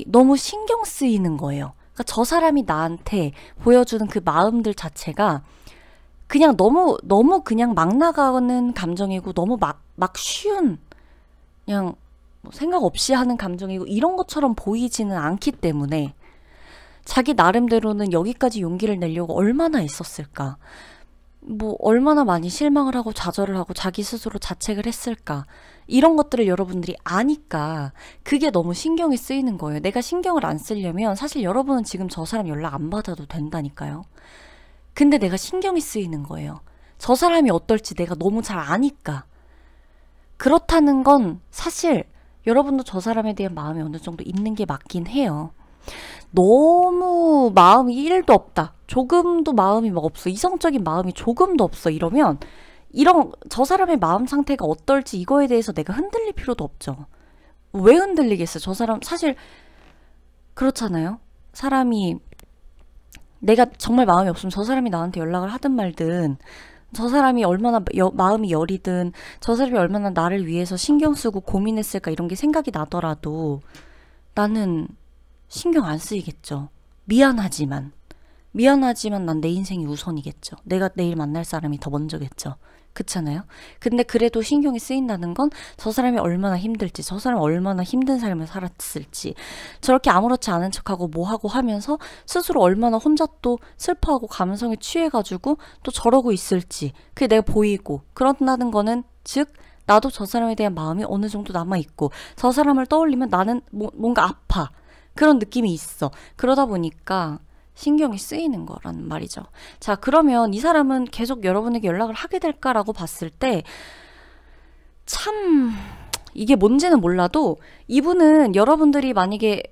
너무 신경 쓰이는 거예요. 그러니까 저 사람이 나한테 보여주는 그 마음들 자체가 그냥 너무 그냥 막 나가는 감정이고, 너무 막 쉬운, 그냥 뭐 생각 없이 하는 감정이고, 이런 것처럼 보이지는 않기 때문에 자기 나름대로는 여기까지 용기를 내려고 얼마나 애썼을까, 뭐 얼마나 많이 실망을 하고 좌절을 하고 자기 스스로 자책을 했을까, 이런 것들을 여러분들이 아니까 그게 너무 신경이 쓰이는 거예요. 내가 신경을 안 쓰려면 사실 여러분은 지금 저 사람 연락 안 받아도 된다니까요. 근데 내가 신경이 쓰이는 거예요. 저 사람이 어떨지 내가 너무 잘 아니까. 그렇다는 건 사실 여러분도 저 사람에 대한 마음이 어느 정도 있는 게 맞긴 해요. 너무 마음이 1도 없다, 조금도 마음이 막 없어, 이성적인 마음이 조금도 없어, 이러면 저 사람의 마음 상태가 어떨지 이거에 대해서 내가 흔들릴 필요도 없죠. 왜 흔들리겠어요? 저 사람 사실 그렇잖아요. 사람이 내가 정말 마음이 없으면 저 사람이 나한테 연락을 하든 말든, 저 사람이 얼마나 마음이 여리든, 저 사람이 얼마나 나를 위해서 신경 쓰고 고민했을까 이런 게 생각이 나더라도 나는 신경 안 쓰이겠죠. 미안하지만. 미안하지만 난 내 인생이 우선이겠죠. 내가 내일 만날 사람이 더 먼저겠죠. 그렇잖아요. 근데 그래도 신경이 쓰인다는 건 저 사람이 얼마나 힘들지, 저 사람이 얼마나 힘든 삶을 살았을지, 저렇게 아무렇지 않은 척하고 뭐하고 하면서 스스로 얼마나 혼자 또 슬퍼하고 감성에 취해가지고 또 저러고 있을지 그게 내가 보이고 그런다는 거는, 즉 나도 저 사람에 대한 마음이 어느 정도 남아있고 저 사람을 떠올리면 나는 뭔가 아파. 그런 느낌이 있어. 그러다 보니까 신경이 쓰이는 거란 말이죠. 자, 그러면 이 사람은 계속 여러분에게 연락을 하게 될까라고 봤을 때, 참, 이게 뭔지는 몰라도 이분은 여러분들이 만약에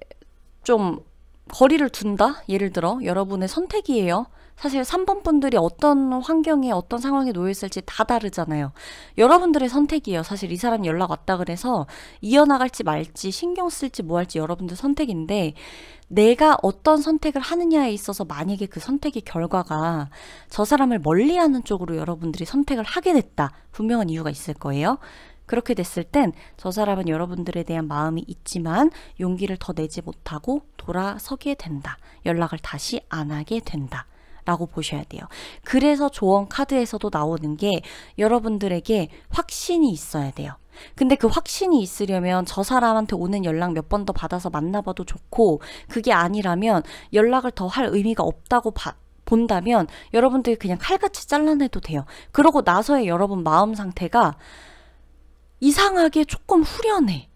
좀 거리를 둔다? 예를 들어 여러분의 선택이에요. 사실 3번 분들이 어떤 환경에 어떤 상황에 놓여 있을지 다 다르잖아요. 여러분들의 선택이에요. 사실 이 사람이 연락 왔다 그래서 이어나갈지 말지 신경 쓸지 뭐 할지 여러분들 선택인데, 내가 어떤 선택을 하느냐에 있어서 만약에 그 선택의 결과가 저 사람을 멀리하는 쪽으로 여러분들이 선택을 하게 됐다. 분명한 이유가 있을 거예요. 그렇게 됐을 땐 저 사람은 여러분들에 대한 마음이 있지만 용기를 더 내지 못하고 돌아서게 된다. 연락을 다시 안 하게 된다. 라고 보셔야 돼요. 그래서 조언 카드에서도 나오는 게 여러분들에게 확신이 있어야 돼요. 근데 그 확신이 있으려면 저 사람한테 오는 연락 몇 번 더 받아서 만나봐도 좋고, 그게 아니라면 연락을 더 할 의미가 없다고 본다면 여러분들이 그냥 칼같이 잘라내도 돼요. 그러고 나서의 여러분 마음 상태가 이상하게 조금 후련해.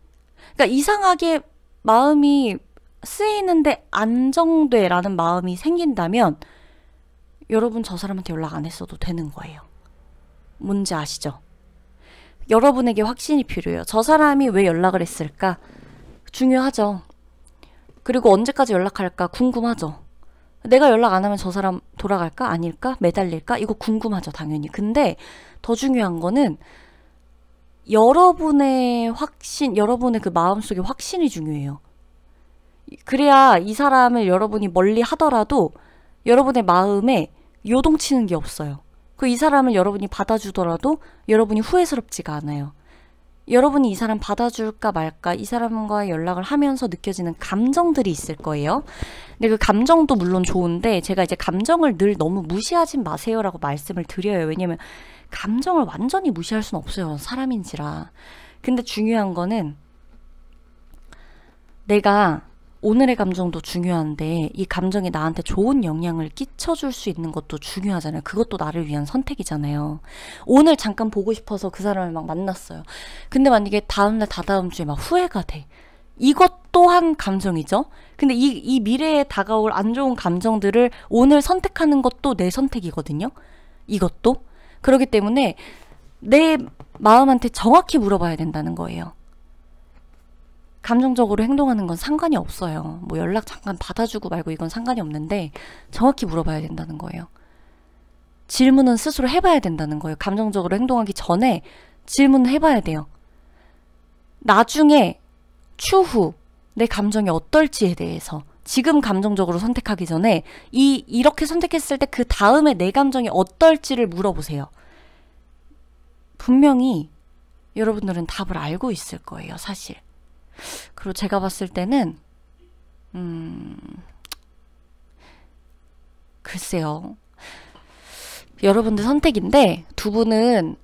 그러니까 이상하게 마음이 쓰이는데 안정돼 라는 마음이 생긴다면 여러분 저 사람한테 연락 안 했어도 되는 거예요. 뭔지 아시죠? 여러분에게 확신이 필요해요. 저 사람이 왜 연락을 했을까? 중요하죠. 그리고 언제까지 연락할까? 궁금하죠. 내가 연락 안 하면 저 사람 돌아갈까? 아닐까? 매달릴까? 이거 궁금하죠, 당연히. 근데 더 중요한 거는 여러분의 확신, 여러분의 그 마음속에 확신이 중요해요. 그래야 이 사람을 여러분이 멀리 하더라도 여러분의 마음에 요동치는 게 없어요. 그 이 사람을 여러분이 받아주더라도 여러분이 후회스럽지가 않아요. 여러분이 이 사람 받아줄까 말까, 이 사람과 연락을 하면서 느껴지는 감정들이 있을 거예요. 근데 그 감정도 물론 좋은데 제가 이제 감정을 늘 너무 무시하진 마세요라고 말씀을 드려요. 왜냐면 감정을 완전히 무시할 수는 없어요. 사람인지라. 근데 중요한 거는 내가 오늘의 감정도 중요한데 이 감정이 나한테 좋은 영향을 끼쳐줄 수 있는 것도 중요하잖아요. 그것도 나를 위한 선택이잖아요. 오늘 잠깐 보고 싶어서 그 사람을 막 만났어요. 근데 만약에 다음날 다다음 주에 막 후회가 돼. 이것 또한 감정이죠. 근데 이 미래에 다가올 안 좋은 감정들을 오늘 선택하는 것도 내 선택이거든요. 이것도. 그렇기 때문에 내 마음한테 정확히 물어봐야 된다는 거예요. 감정적으로 행동하는 건 상관이 없어요. 뭐 연락 잠깐 받아주고 말고 이건 상관이 없는데 정확히 물어봐야 된다는 거예요. 질문은 스스로 해봐야 된다는 거예요. 감정적으로 행동하기 전에 질문을 해봐야 돼요. 나중에 추후 내 감정이 어떨지에 대해서 지금 감정적으로 선택하기 전에 이렇게 선택했을 때 그 다음에 내 감정이 어떨지를 물어보세요. 분명히 여러분들은 답을 알고 있을 거예요, 사실. 그리고 제가 봤을 때는 글쎄요. 여러분들 선택인데 두 분은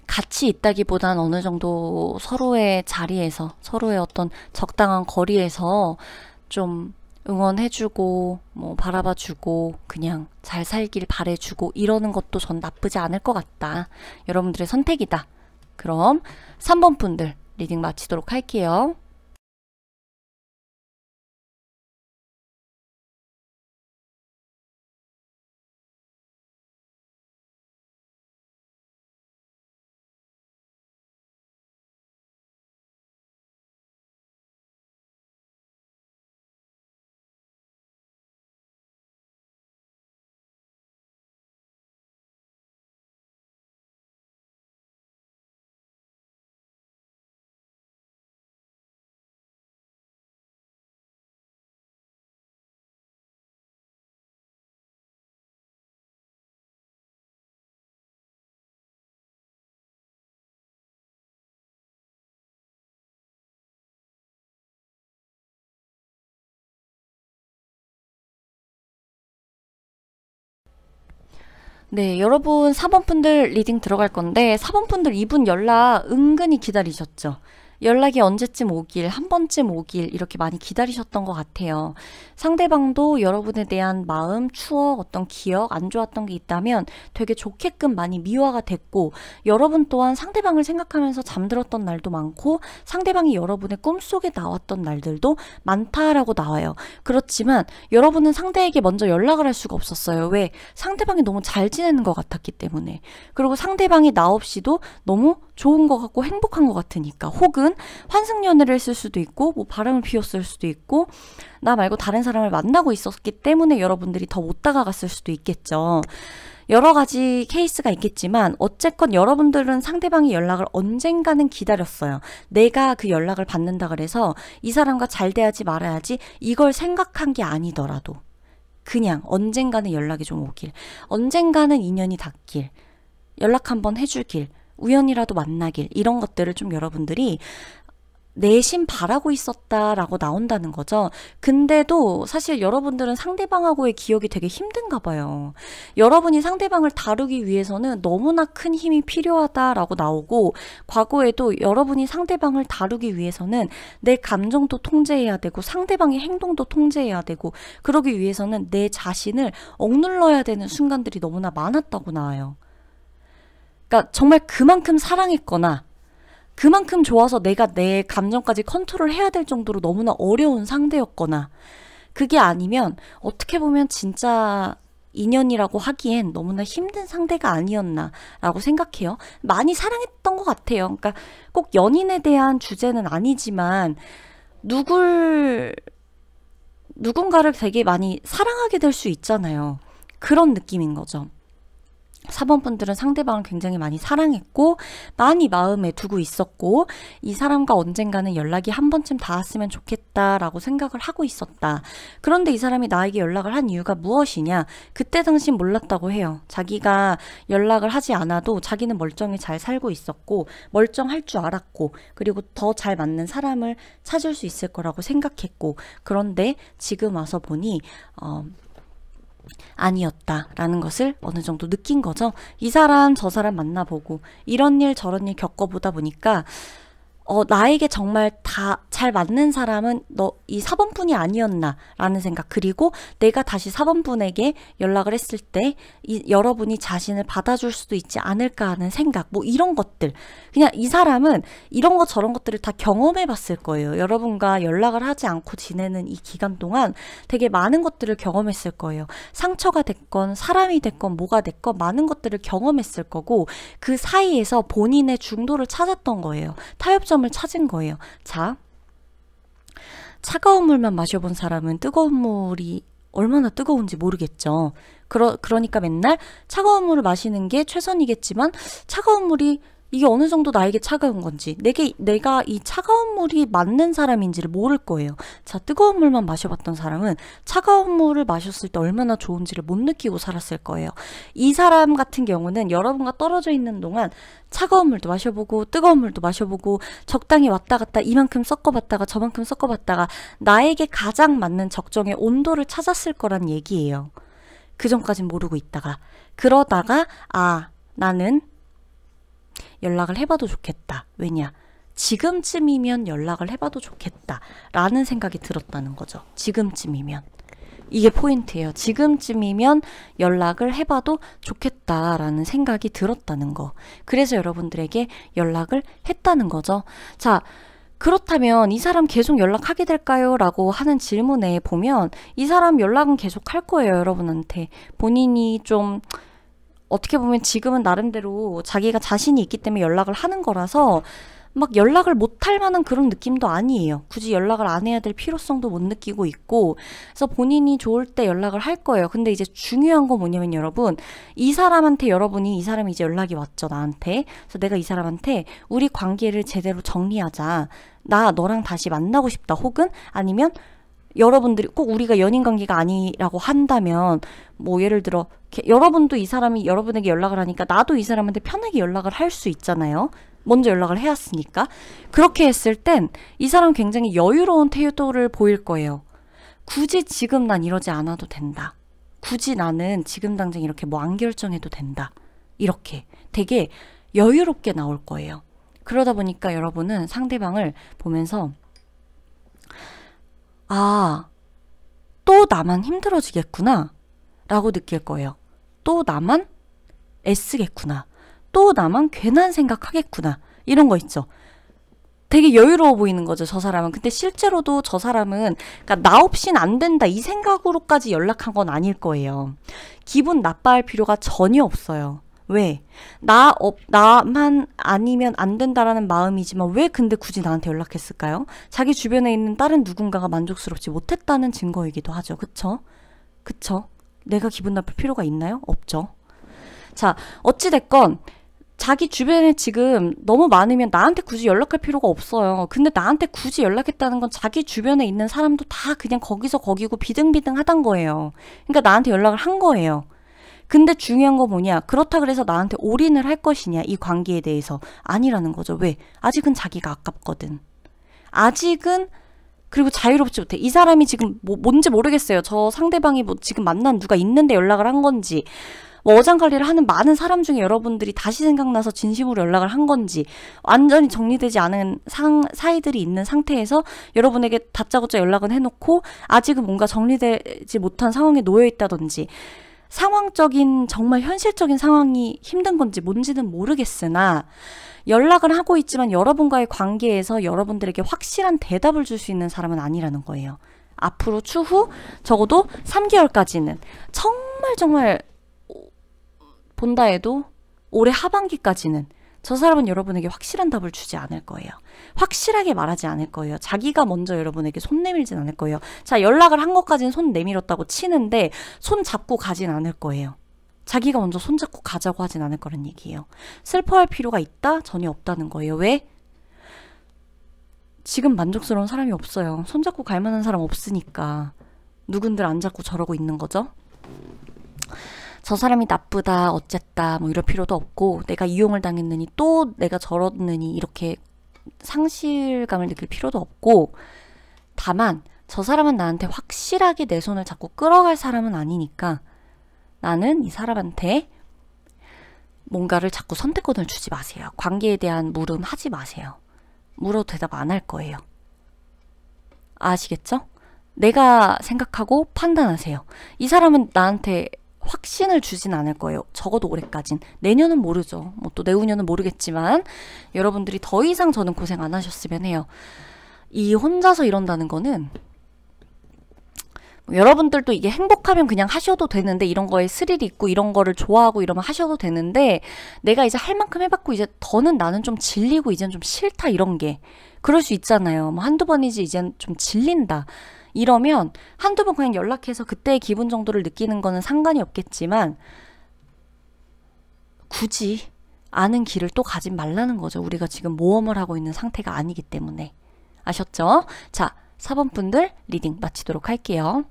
같이 있다기보단 어느 정도 서로의 자리에서 서로의 어떤 적당한 거리에서 좀 응원해주고 뭐 바라봐주고 그냥 잘 살길 바래주고 이러는 것도 전 나쁘지 않을 것 같다. 여러분들의 선택이다. 그럼 3번 분들 리딩 마치도록 할게요. 네, 여러분 4번 분들 리딩 들어갈 건데 4번 분들 이분 연락 은근히 기다리셨죠? 연락이 언제쯤 오길, 한 번쯤 오길 이렇게 많이 기다리셨던 것 같아요. 상대방도 여러분에 대한 마음, 추억, 어떤 기억, 안 좋았던 게 있다면 되게 좋게끔 많이 미화가 됐고 여러분 또한 상대방을 생각하면서 잠들었던 날도 많고 상대방이 여러분의 꿈속에 나왔던 날들도 많다라고 나와요. 그렇지만 여러분은 상대에게 먼저 연락을 할 수가 없었어요. 왜? 상대방이 너무 잘 지내는 것 같았기 때문에. 그리고 상대방이 나 없이도 너무 좋은 것 같고 행복한 것 같으니까. 혹은 환승연애를 했을 수도 있고 뭐 바람을 피웠을 수도 있고 나 말고 다른 사람을 만나고 있었기 때문에 여러분들이 더 못 다가갔을 수도 있겠죠. 여러 가지 케이스가 있겠지만 어쨌건 여러분들은 상대방의 연락을 언젠가는 기다렸어요. 내가 그 연락을 받는다 그래서 이 사람과 잘 돼야지 말아야지 이걸 생각한 게 아니더라도 그냥 언젠가는 연락이 좀 오길, 언젠가는 인연이 닿길, 연락 한번 해주길, 우연이라도 만나길, 이런 것들을 좀 여러분들이 내심 바라고 있었다라고 나온다는 거죠. 근데도 사실 여러분들은 상대방하고의 기억이 되게 힘든가 봐요. 여러분이 상대방을 다루기 위해서는 너무나 큰 힘이 필요하다라고 나오고, 과거에도 여러분이 상대방을 다루기 위해서는 내 감정도 통제해야 되고 상대방의 행동도 통제해야 되고 그러기 위해서는 내 자신을 억눌러야 되는 순간들이 너무나 많았다고 나와요. 그러니까 정말 그만큼 사랑했거나 그만큼 좋아서 내가 내 감정까지 컨트롤해야 될 정도로 너무나 어려운 상대였거나, 그게 아니면 어떻게 보면 진짜 인연이라고 하기엔 너무나 힘든 상대가 아니었나라고 생각해요. 많이 사랑했던 것 같아요. 그러니까 꼭 연인에 대한 주제는 아니지만 누군가를 되게 많이 사랑하게 될 수 있잖아요. 그런 느낌인 거죠. 4번 분들은 상대방을 굉장히 많이 사랑했고 많이 마음에 두고 있었고 이 사람과 언젠가는 연락이 한 번쯤 닿았으면 좋겠다라고 생각을 하고 있었다. 그런데 이 사람이 나에게 연락을 한 이유가 무엇이냐? 그때 당시 몰랐다고 해요. 자기가 연락을 하지 않아도 자기는 멀쩡히 잘 살고 있었고 멀쩡할 줄 알았고 그리고 더 잘 맞는 사람을 찾을 수 있을 거라고 생각했고, 그런데 지금 와서 보니 아니었다라는 것을 어느 정도 느낀 거죠. 이 사람 저 사람 만나보고 이런 일 저런 일 겪어보다 보니까 나에게 정말 다 잘 맞는 사람은 이 4번분이 아니었나 라는 생각, 그리고 내가 다시 4번분에게 연락을 했을 때 여러분이 자신을 받아줄 수도 있지 않을까 하는 생각, 뭐 이런 것들, 그냥 이 사람은 이런 것 저런 것들을 다 경험해 봤을 거예요. 여러분과 연락을 하지 않고 지내는 이 기간 동안 되게 많은 것들을 경험했을 거예요. 상처가 됐건 사람이 됐건 뭐가 됐건 많은 것들을 경험했을 거고, 그 사이에서 본인의 중도를 찾았던 거예요. 타협점을 찾은 거예요. 자, 차가운 물만 마셔본 사람은 뜨거운 물이 얼마나 뜨거운지 모르겠죠. 그러니까 맨날 차가운 물을 마시는 게 최선이겠지만 차가운 물이 이게 어느 정도 나에게 차가운 건지, 내가 이 차가운 물이 맞는 사람인지를 모를 거예요. 자, 뜨거운 물만 마셔봤던 사람은 차가운 물을 마셨을 때 얼마나 좋은지를 못 느끼고 살았을 거예요. 이 사람 같은 경우는 여러분과 떨어져 있는 동안 차가운 물도 마셔보고 뜨거운 물도 마셔보고 적당히 왔다 갔다 이만큼 섞어봤다가 저만큼 섞어봤다가 나에게 가장 맞는 적정의 온도를 찾았을 거란 얘기예요. 그 전까진 모르고 있다가, 그러다가 나는 연락을 해봐도 좋겠다. 왜냐? 지금쯤이면 연락을 해봐도 좋겠다 라는 생각이 들었다는 거죠. 지금쯤이면. 이게 포인트예요. 지금쯤이면 연락을 해봐도 좋겠다라는 생각이 들었다는 거. 그래서 여러분들에게 연락을 했다는 거죠. 자, 그렇다면 이 사람 계속 연락하게 될까요? 라고 하는 질문에 보면 이 사람 연락은 계속 할 거예요. 여러분한테. 본인이 좀 어떻게 보면 지금은 나름대로 자기가 자신이 있기 때문에 연락을 하는 거라서 막 연락을 못 할 만한 그런 느낌도 아니에요. 굳이 연락을 안 해야 될 필요성도 못 느끼고 있고, 그래서 본인이 좋을 때 연락을 할 거예요. 근데 이제 중요한 건 뭐냐면 여러분, 이 사람이 이제 연락이 왔죠, 나한테. 그래서 내가 이 사람한테 우리 관계를 제대로 정리하자. 나 너랑 다시 만나고 싶다. 혹은 아니면 여러분들이 꼭 우리가 연인 관계가 아니라고 한다면, 뭐 예를 들어 여러분도 이 사람이 여러분에게 연락을 하니까 나도 이 사람한테 편하게 연락을 할 수 있잖아요. 먼저 연락을 해왔으니까. 그렇게 했을 땐 이 사람 굉장히 여유로운 태도를 보일 거예요. 굳이 지금 난 이러지 않아도 된다. 굳이 나는 지금 당장 이렇게 뭐 안 결정해도 된다. 이렇게 되게 여유롭게 나올 거예요. 그러다 보니까 여러분은 상대방을 보면서 아, 또 나만 힘들어지겠구나 라고 느낄 거예요. 또 나만 애쓰겠구나. 또 나만 괜한 생각하겠구나. 이런 거 있죠. 되게 여유로워 보이는 거죠, 저 사람은. 근데 실제로도 저 사람은 그러니까 나 없인 안 된다 이 생각으로까지 연락한 건 아닐 거예요. 기분 나빠할 필요가 전혀 없어요. 왜? 나만 아니면 안 된다라는 마음이지만 왜 근데 굳이 나한테 연락했을까요? 자기 주변에 있는 다른 누군가가 만족스럽지 못했다는 증거이기도 하죠. 그쵸? 그쵸? 내가 기분 나쁠 필요가 있나요? 없죠. 자, 어찌됐건 자기 주변에 지금 너무 많으면 나한테 굳이 연락할 필요가 없어요. 근데 나한테 굳이 연락했다는 건 자기 주변에 있는 사람도 다 그냥 거기서 거기고 비등비등하단 거예요. 그러니까 나한테 연락을 한 거예요. 근데 중요한 거 뭐냐? 그렇다 그래서 나한테 올인을 할 것이냐? 이 관계에 대해서 아니라는 거죠. 왜? 아직은 자기가 아깝거든. 아직은 그리고 자유롭지 못해. 이 사람이 지금 뭔지 모르겠어요. 저 상대방이 뭐 지금 만난 누가 있는데 연락을 한 건지 뭐 어장관리를 하는 많은 사람 중에 여러분들이 다시 생각나서 진심으로 연락을 한 건지 완전히 정리되지 않은 사이들이 있는 상태에서 여러분에게 다짜고짜 연락은 해놓고 아직은 뭔가 정리되지 못한 상황에 놓여 있다든지 상황적인 정말 현실적인 상황이 힘든 건지 뭔지는 모르겠으나 연락을 하고 있지만 여러분과의 관계에서 여러분들에게 확실한 대답을 줄 수 있는 사람은 아니라는 거예요. 앞으로 추후 적어도 3개월까지는 정말 본다 해도 올해 하반기까지는 저 사람은 여러분에게 확실한 답을 주지 않을 거예요. 확실하게 말하지 않을 거예요. 자기가 먼저 여러분에게 손 내밀진 않을 거예요. 자, 연락을 한 것까지는 손 내밀었다고 치는데 손 잡고 가진 않을 거예요. 자기가 먼저 손 잡고 가자고 하진 않을 거란 얘기예요. 슬퍼할 필요가 있다? 전혀 없다는 거예요. 왜? 지금 만족스러운 사람이 없어요. 손 잡고 갈 만한 사람 없으니까 누군들 안 잡고 저러고 있는 거죠. 저 사람이 나쁘다 어쨌다 뭐 이럴 필요도 없고 내가 이용을 당했느니 또 내가 저러느니 이렇게 상실감을 느낄 필요도 없고 다만 저 사람은 나한테 확실하게 내 손을 잡고 끌어갈 사람은 아니니까 나는 이 사람한테 뭔가를 자꾸 선택권을 주지 마세요. 관계에 대한 물음 하지 마세요. 물어도 대답 안 할 거예요. 아시겠죠? 내가 생각하고 판단하세요. 이 사람은 나한테 확신을 주진 않을 거예요. 적어도 올해까진. 내년은 모르죠. 뭐 또 내후년은 모르겠지만 여러분들이 더 이상 저는 고생 안 하셨으면 해요. 이 혼자서 이런다는 거는 여러분들도 이게 행복하면 그냥 하셔도 되는데 이런 거에 스릴이 있고 이런 거를 좋아하고 이러면 하셔도 되는데 내가 이제 할 만큼 해봤고 이제 더는 나는 좀 질리고 이젠 좀 싫다 이런 게 그럴 수 있잖아요. 뭐 한두 번이지 이젠 좀 질린다. 이러면 한두 번 그냥 연락해서 그때의 기분 정도를 느끼는 거는 상관이 없겠지만 굳이 아는 길을 또 가지 말라는 거죠. 우리가 지금 모험을 하고 있는 상태가 아니기 때문에. 아셨죠? 자, 4번 분들 리딩 마치도록 할게요.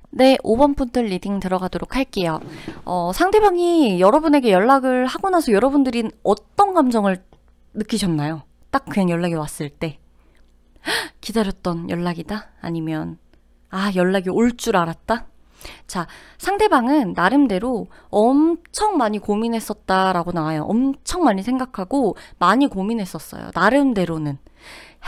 네, 5번 분들 리딩 들어가도록 할게요. 상대방이 여러분에게 연락을 하고 나서 여러분들이 어떤 감정을 느끼셨나요? 딱 그냥 연락이 왔을 때. 기다렸던 연락이다? 아니면 연락이 올 줄 알았다? 자, 상대방은 나름대로 엄청 많이 고민했었다라고 나와요. 엄청 많이 생각하고 많이 고민했었어요. 나름대로는.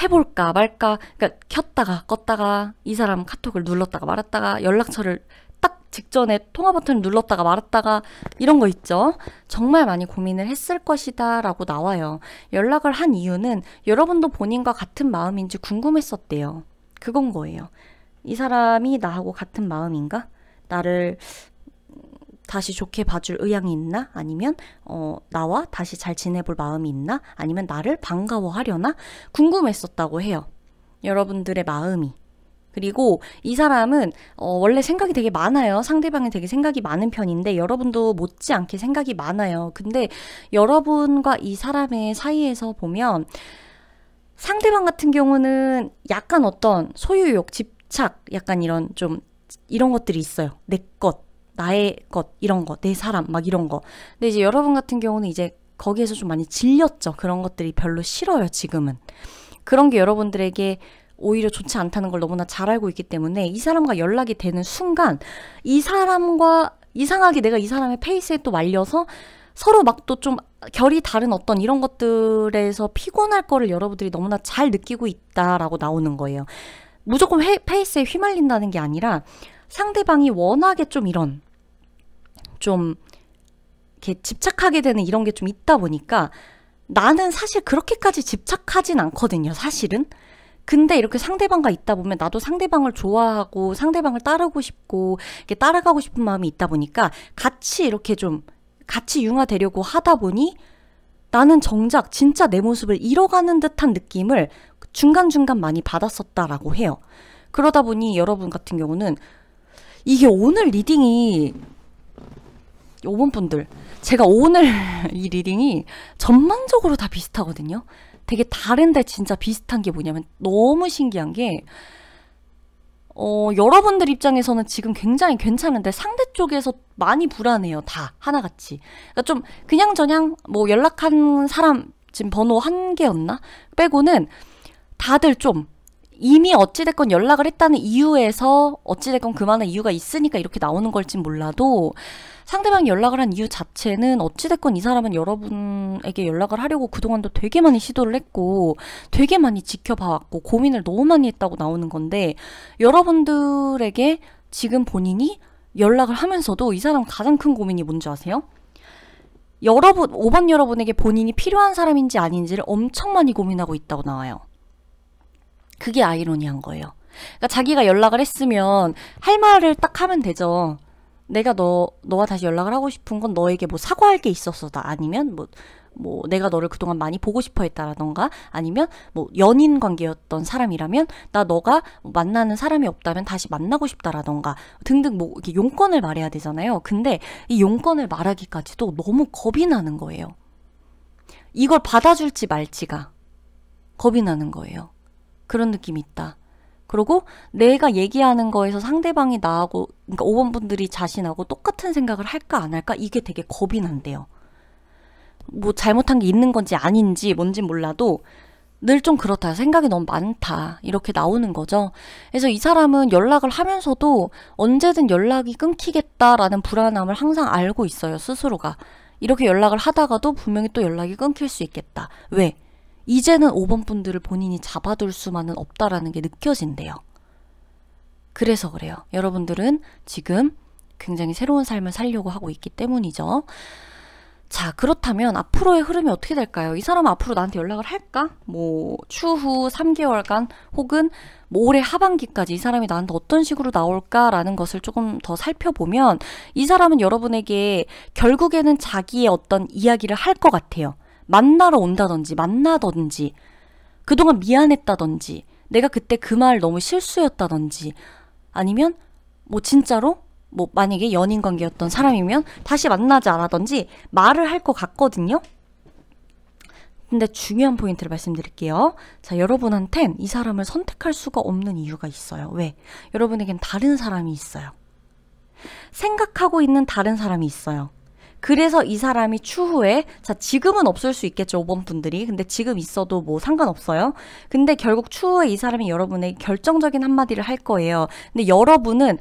해볼까 말까, 그러니까 켰다가 껐다가 이 사람 카톡을 눌렀다가 말았다가 연락처를 딱 직전에 통화 버튼을 눌렀다가 말았다가 이런 거 있죠. 정말 많이 고민을 했을 것이다 라고 나와요. 연락을 한 이유는 여러분도 본인과 같은 마음인지 궁금했었대요. 그건 거예요. 이 사람이 나하고 같은 마음인가? 나를 다시 좋게 봐줄 의향이 있나? 아니면 나와 다시 잘 지내볼 마음이 있나? 아니면 나를 반가워하려나? 궁금했었다고 해요. 여러분들의 마음이. 그리고 이 사람은 원래 생각이 되게 많아요. 상대방이 되게 생각이 많은 편인데 여러분도 못지않게 생각이 많아요. 근데 여러분과 이 사람의 사이에서 보면 상대방 같은 경우는 약간 어떤 소유욕, 집착, 약간 이런 좀 이런 것들이 있어요. 내 것, 나의 것, 이런 거, 내 사람, 막 이런 거. 근데 이제 여러분 같은 경우는 이제 거기에서 좀 많이 질렸죠. 그런 것들이 별로 싫어요, 지금은. 그런 게 여러분들에게 오히려 좋지 않다는 걸 너무나 잘 알고 있기 때문에 이 사람과 연락이 되는 순간 이 사람과 이상하게 내가 이 사람의 페이스에 또 말려서 서로 막 또 좀 결이 다른 어떤 이런 것들에서 피곤할 거를 여러분들이 너무나 잘 느끼고 있다라고 나오는 거예요. 무조건 페이스에 휘말린다는 게 아니라 상대방이 워낙에 좀 이런 좀 이렇게 집착하게 되는 이런 게 좀 있다 보니까 나는 사실 그렇게까지 집착하진 않거든요, 사실은. 근데 이렇게 상대방과 있다 보면 나도 상대방을 좋아하고 상대방을 따르고 싶고 이렇게 따라가고 싶은 마음이 있다 보니까 같이 이렇게 좀 같이 융화되려고 하다 보니 나는 정작 진짜 내 모습을 잃어가는 듯한 느낌을 중간중간 많이 받았었다라고 해요. 그러다 보니 여러분 같은 경우는 이게 오늘 리딩이 5번 분들 제가 오늘 이 리딩이 전반적으로 다 비슷하거든요. 되게 다른데 진짜 비슷한 게 뭐냐면 너무 신기한 게 여러분들 입장에서는 지금 굉장히 괜찮은데 상대 쪽에서 많이 불안해요. 다 하나같이. 그러니까 좀 그냥저냥 뭐 연락한 사람 지금 번호 한 개였나? 빼고는 다들 좀 이미 어찌됐건 연락을 했다는 이유에서 어찌됐건 그만한 이유가 있으니까 이렇게 나오는 걸진 몰라도 상대방이 연락을 한 이유 자체는 어찌됐건 이 사람은 여러분에게 연락을 하려고 그동안도 되게 많이 시도를 했고 되게 많이 지켜봐왔고 고민을 너무 많이 했다고 나오는 건데 여러분들에게 지금 본인이 연락을 하면서도 이 사람 가장 큰 고민이 뭔지 아세요? 5번 여러분에게 본인이 필요한 사람인지 아닌지를 엄청 많이 고민하고 있다고 나와요. 그게 아이러니한 거예요. 그러니까 자기가 연락을 했으면 할 말을 딱 하면 되죠. 내가 너와 다시 연락을 하고 싶은 건 너에게 뭐 사과할 게 있었어다. 아니면 뭐 내가 너를 그동안 많이 보고 싶어 했다라던가 아니면 뭐 연인 관계였던 사람이라면 나 너가 만나는 사람이 없다면 다시 만나고 싶다라던가 등등 뭐 이렇게 용건을 말해야 되잖아요. 근데 이 용건을 말하기까지도 너무 겁이 나는 거예요. 이걸 받아줄지 말지가 겁이 나는 거예요. 그런 느낌이 있다. 그리고 내가 얘기하는 거에서 상대방이 나하고 그러니까 5번 분들이 자신하고 똑같은 생각을 할까 안 할까 이게 되게 겁이 난대요. 뭐 잘못한 게 있는 건지 아닌지 뭔지 몰라도 늘 좀 그렇다. 생각이 너무 많다. 이렇게 나오는 거죠. 그래서 이 사람은 연락을 하면서도 언제든 연락이 끊기겠다라는 불안함을 항상 알고 있어요. 스스로가. 이렇게 연락을 하다가도 분명히 또 연락이 끊길 수 있겠다. 왜? 이제는 5번 분들을 본인이 잡아둘 수만은 없다라는 게 느껴진대요. 그래서 그래요. 여러분들은 지금 굉장히 새로운 삶을 살려고 하고 있기 때문이죠. 자, 그렇다면 앞으로의 흐름이 어떻게 될까요? 이 사람은 앞으로 나한테 연락을 할까? 뭐 추후 3개월간 혹은 뭐 올해 하반기까지 이 사람이 나한테 어떤 식으로 나올까라는 것을 조금 더 살펴보면 이 사람은 여러분에게 결국에는 자기의 어떤 이야기를 할 것 같아요. 만나러 온다든지 만나든지 그동안 미안했다든지 내가 그때 그 말 너무 실수였다든지 아니면 뭐 진짜로 뭐 만약에 연인 관계였던 사람이면 다시 만나자라든지 말을 할 것 같거든요. 근데 중요한 포인트를 말씀드릴게요. 자, 여러분한텐 이 사람을 선택할 수가 없는 이유가 있어요. 왜? 여러분에겐 다른 사람이 있어요. 생각하고 있는 다른 사람이 있어요. 그래서 이 사람이 추후에 자 지금은 없을 수 있겠죠 5번 분들이 근데 지금 있어도 뭐 상관없어요. 근데 결국 추후에 이 사람이 여러분에게 결정적인 한마디를 할 거예요. 근데 여러분은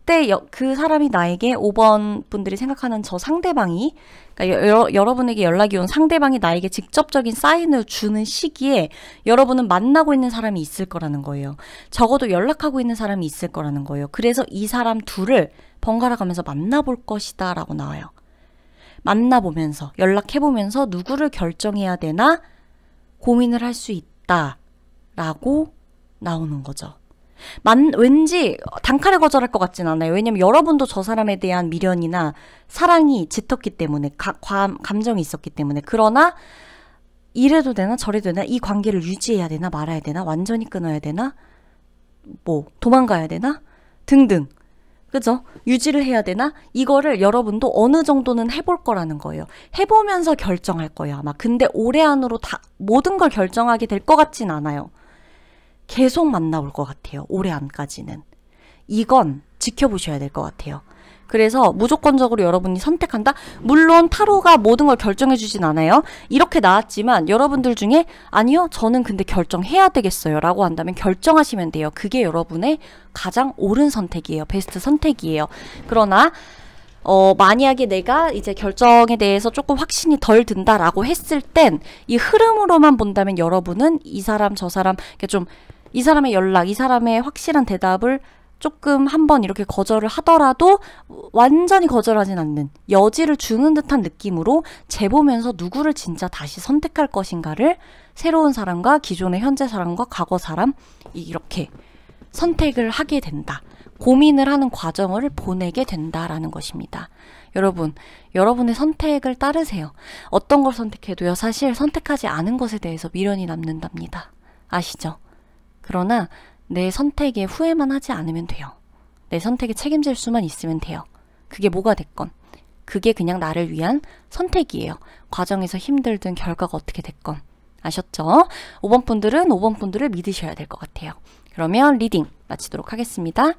그때 그 사람이 나에게 5번 분들이 생각하는 저 상대방이, 그러니까 여러분에게 연락이 온 상대방이 나에게 직접적인 사인을 주는 시기에 여러분은 만나고 있는 사람이 있을 거라는 거예요. 적어도 연락하고 있는 사람이 있을 거라는 거예요. 그래서 이 사람 둘을 번갈아 가면서 만나볼 것이다 라고 나와요. 만나보면서, 연락해보면서 누구를 결정해야 되나 고민을 할 수 있다 라고 나오는 거죠. 왠지 단칼에 거절할 것 같진 않아요. 왜냐면 여러분도 저 사람에 대한 미련이나 사랑이 짙었기 때문에, 감정이 있었기 때문에. 그러나 이래도 되나 저래도 되나, 이 관계를 유지해야 되나 말아야 되나, 완전히 끊어야 되나, 뭐 도망가야 되나 등등, 그죠? 유지를 해야 되나? 이거를 여러분도 어느 정도는 해볼 거라는 거예요. 해보면서 결정할 거예요, 아마. 근데 올해 안으로 다 모든 걸 결정하게 될 것 같진 않아요. 계속 만나볼 것 같아요, 올해 안까지는. 이건 지켜보셔야 될 것 같아요. 그래서 무조건적으로 여러분이 선택한다? 물론 타로가 모든 걸 결정해 주진 않아요. 이렇게 나왔지만 여러분들 중에 아니요, 저는 근데 결정해야 되겠어요 라고 한다면 결정하시면 돼요. 그게 여러분의 가장 옳은 선택이에요. 베스트 선택이에요. 그러나 만약에 내가 이제 결정에 대해서 조금 확신이 덜 든다라고 했을 땐 이 흐름으로만 본다면 여러분은 이 사람 저 사람, 그러니까 좀 이 사람의 연락, 이 사람의 확실한 대답을 조금 한번 이렇게 거절을 하더라도 완전히 거절하진 않는, 여지를 주는 듯한 느낌으로 재보면서 누구를 진짜 다시 선택할 것인가를, 새로운 사람과 기존의 현재 사람과 과거 사람, 이렇게 선택을 하게 된다. 고민을 하는 과정을 보내게 된다라는 것입니다. 여러분, 여러분의 선택을 따르세요. 어떤 걸 선택해도요, 사실 선택하지 않은 것에 대해서 미련이 남는답니다. 아시죠? 그러나 내 선택에 후회만 하지 않으면 돼요. 내 선택에 책임질 수만 있으면 돼요. 그게 뭐가 됐건. 그게 그냥 나를 위한 선택이에요. 과정에서 힘들든 결과가 어떻게 됐건. 아셨죠? 5번 분들은 5번 분들을 믿으셔야 될 것 같아요. 그러면 리딩 마치도록 하겠습니다.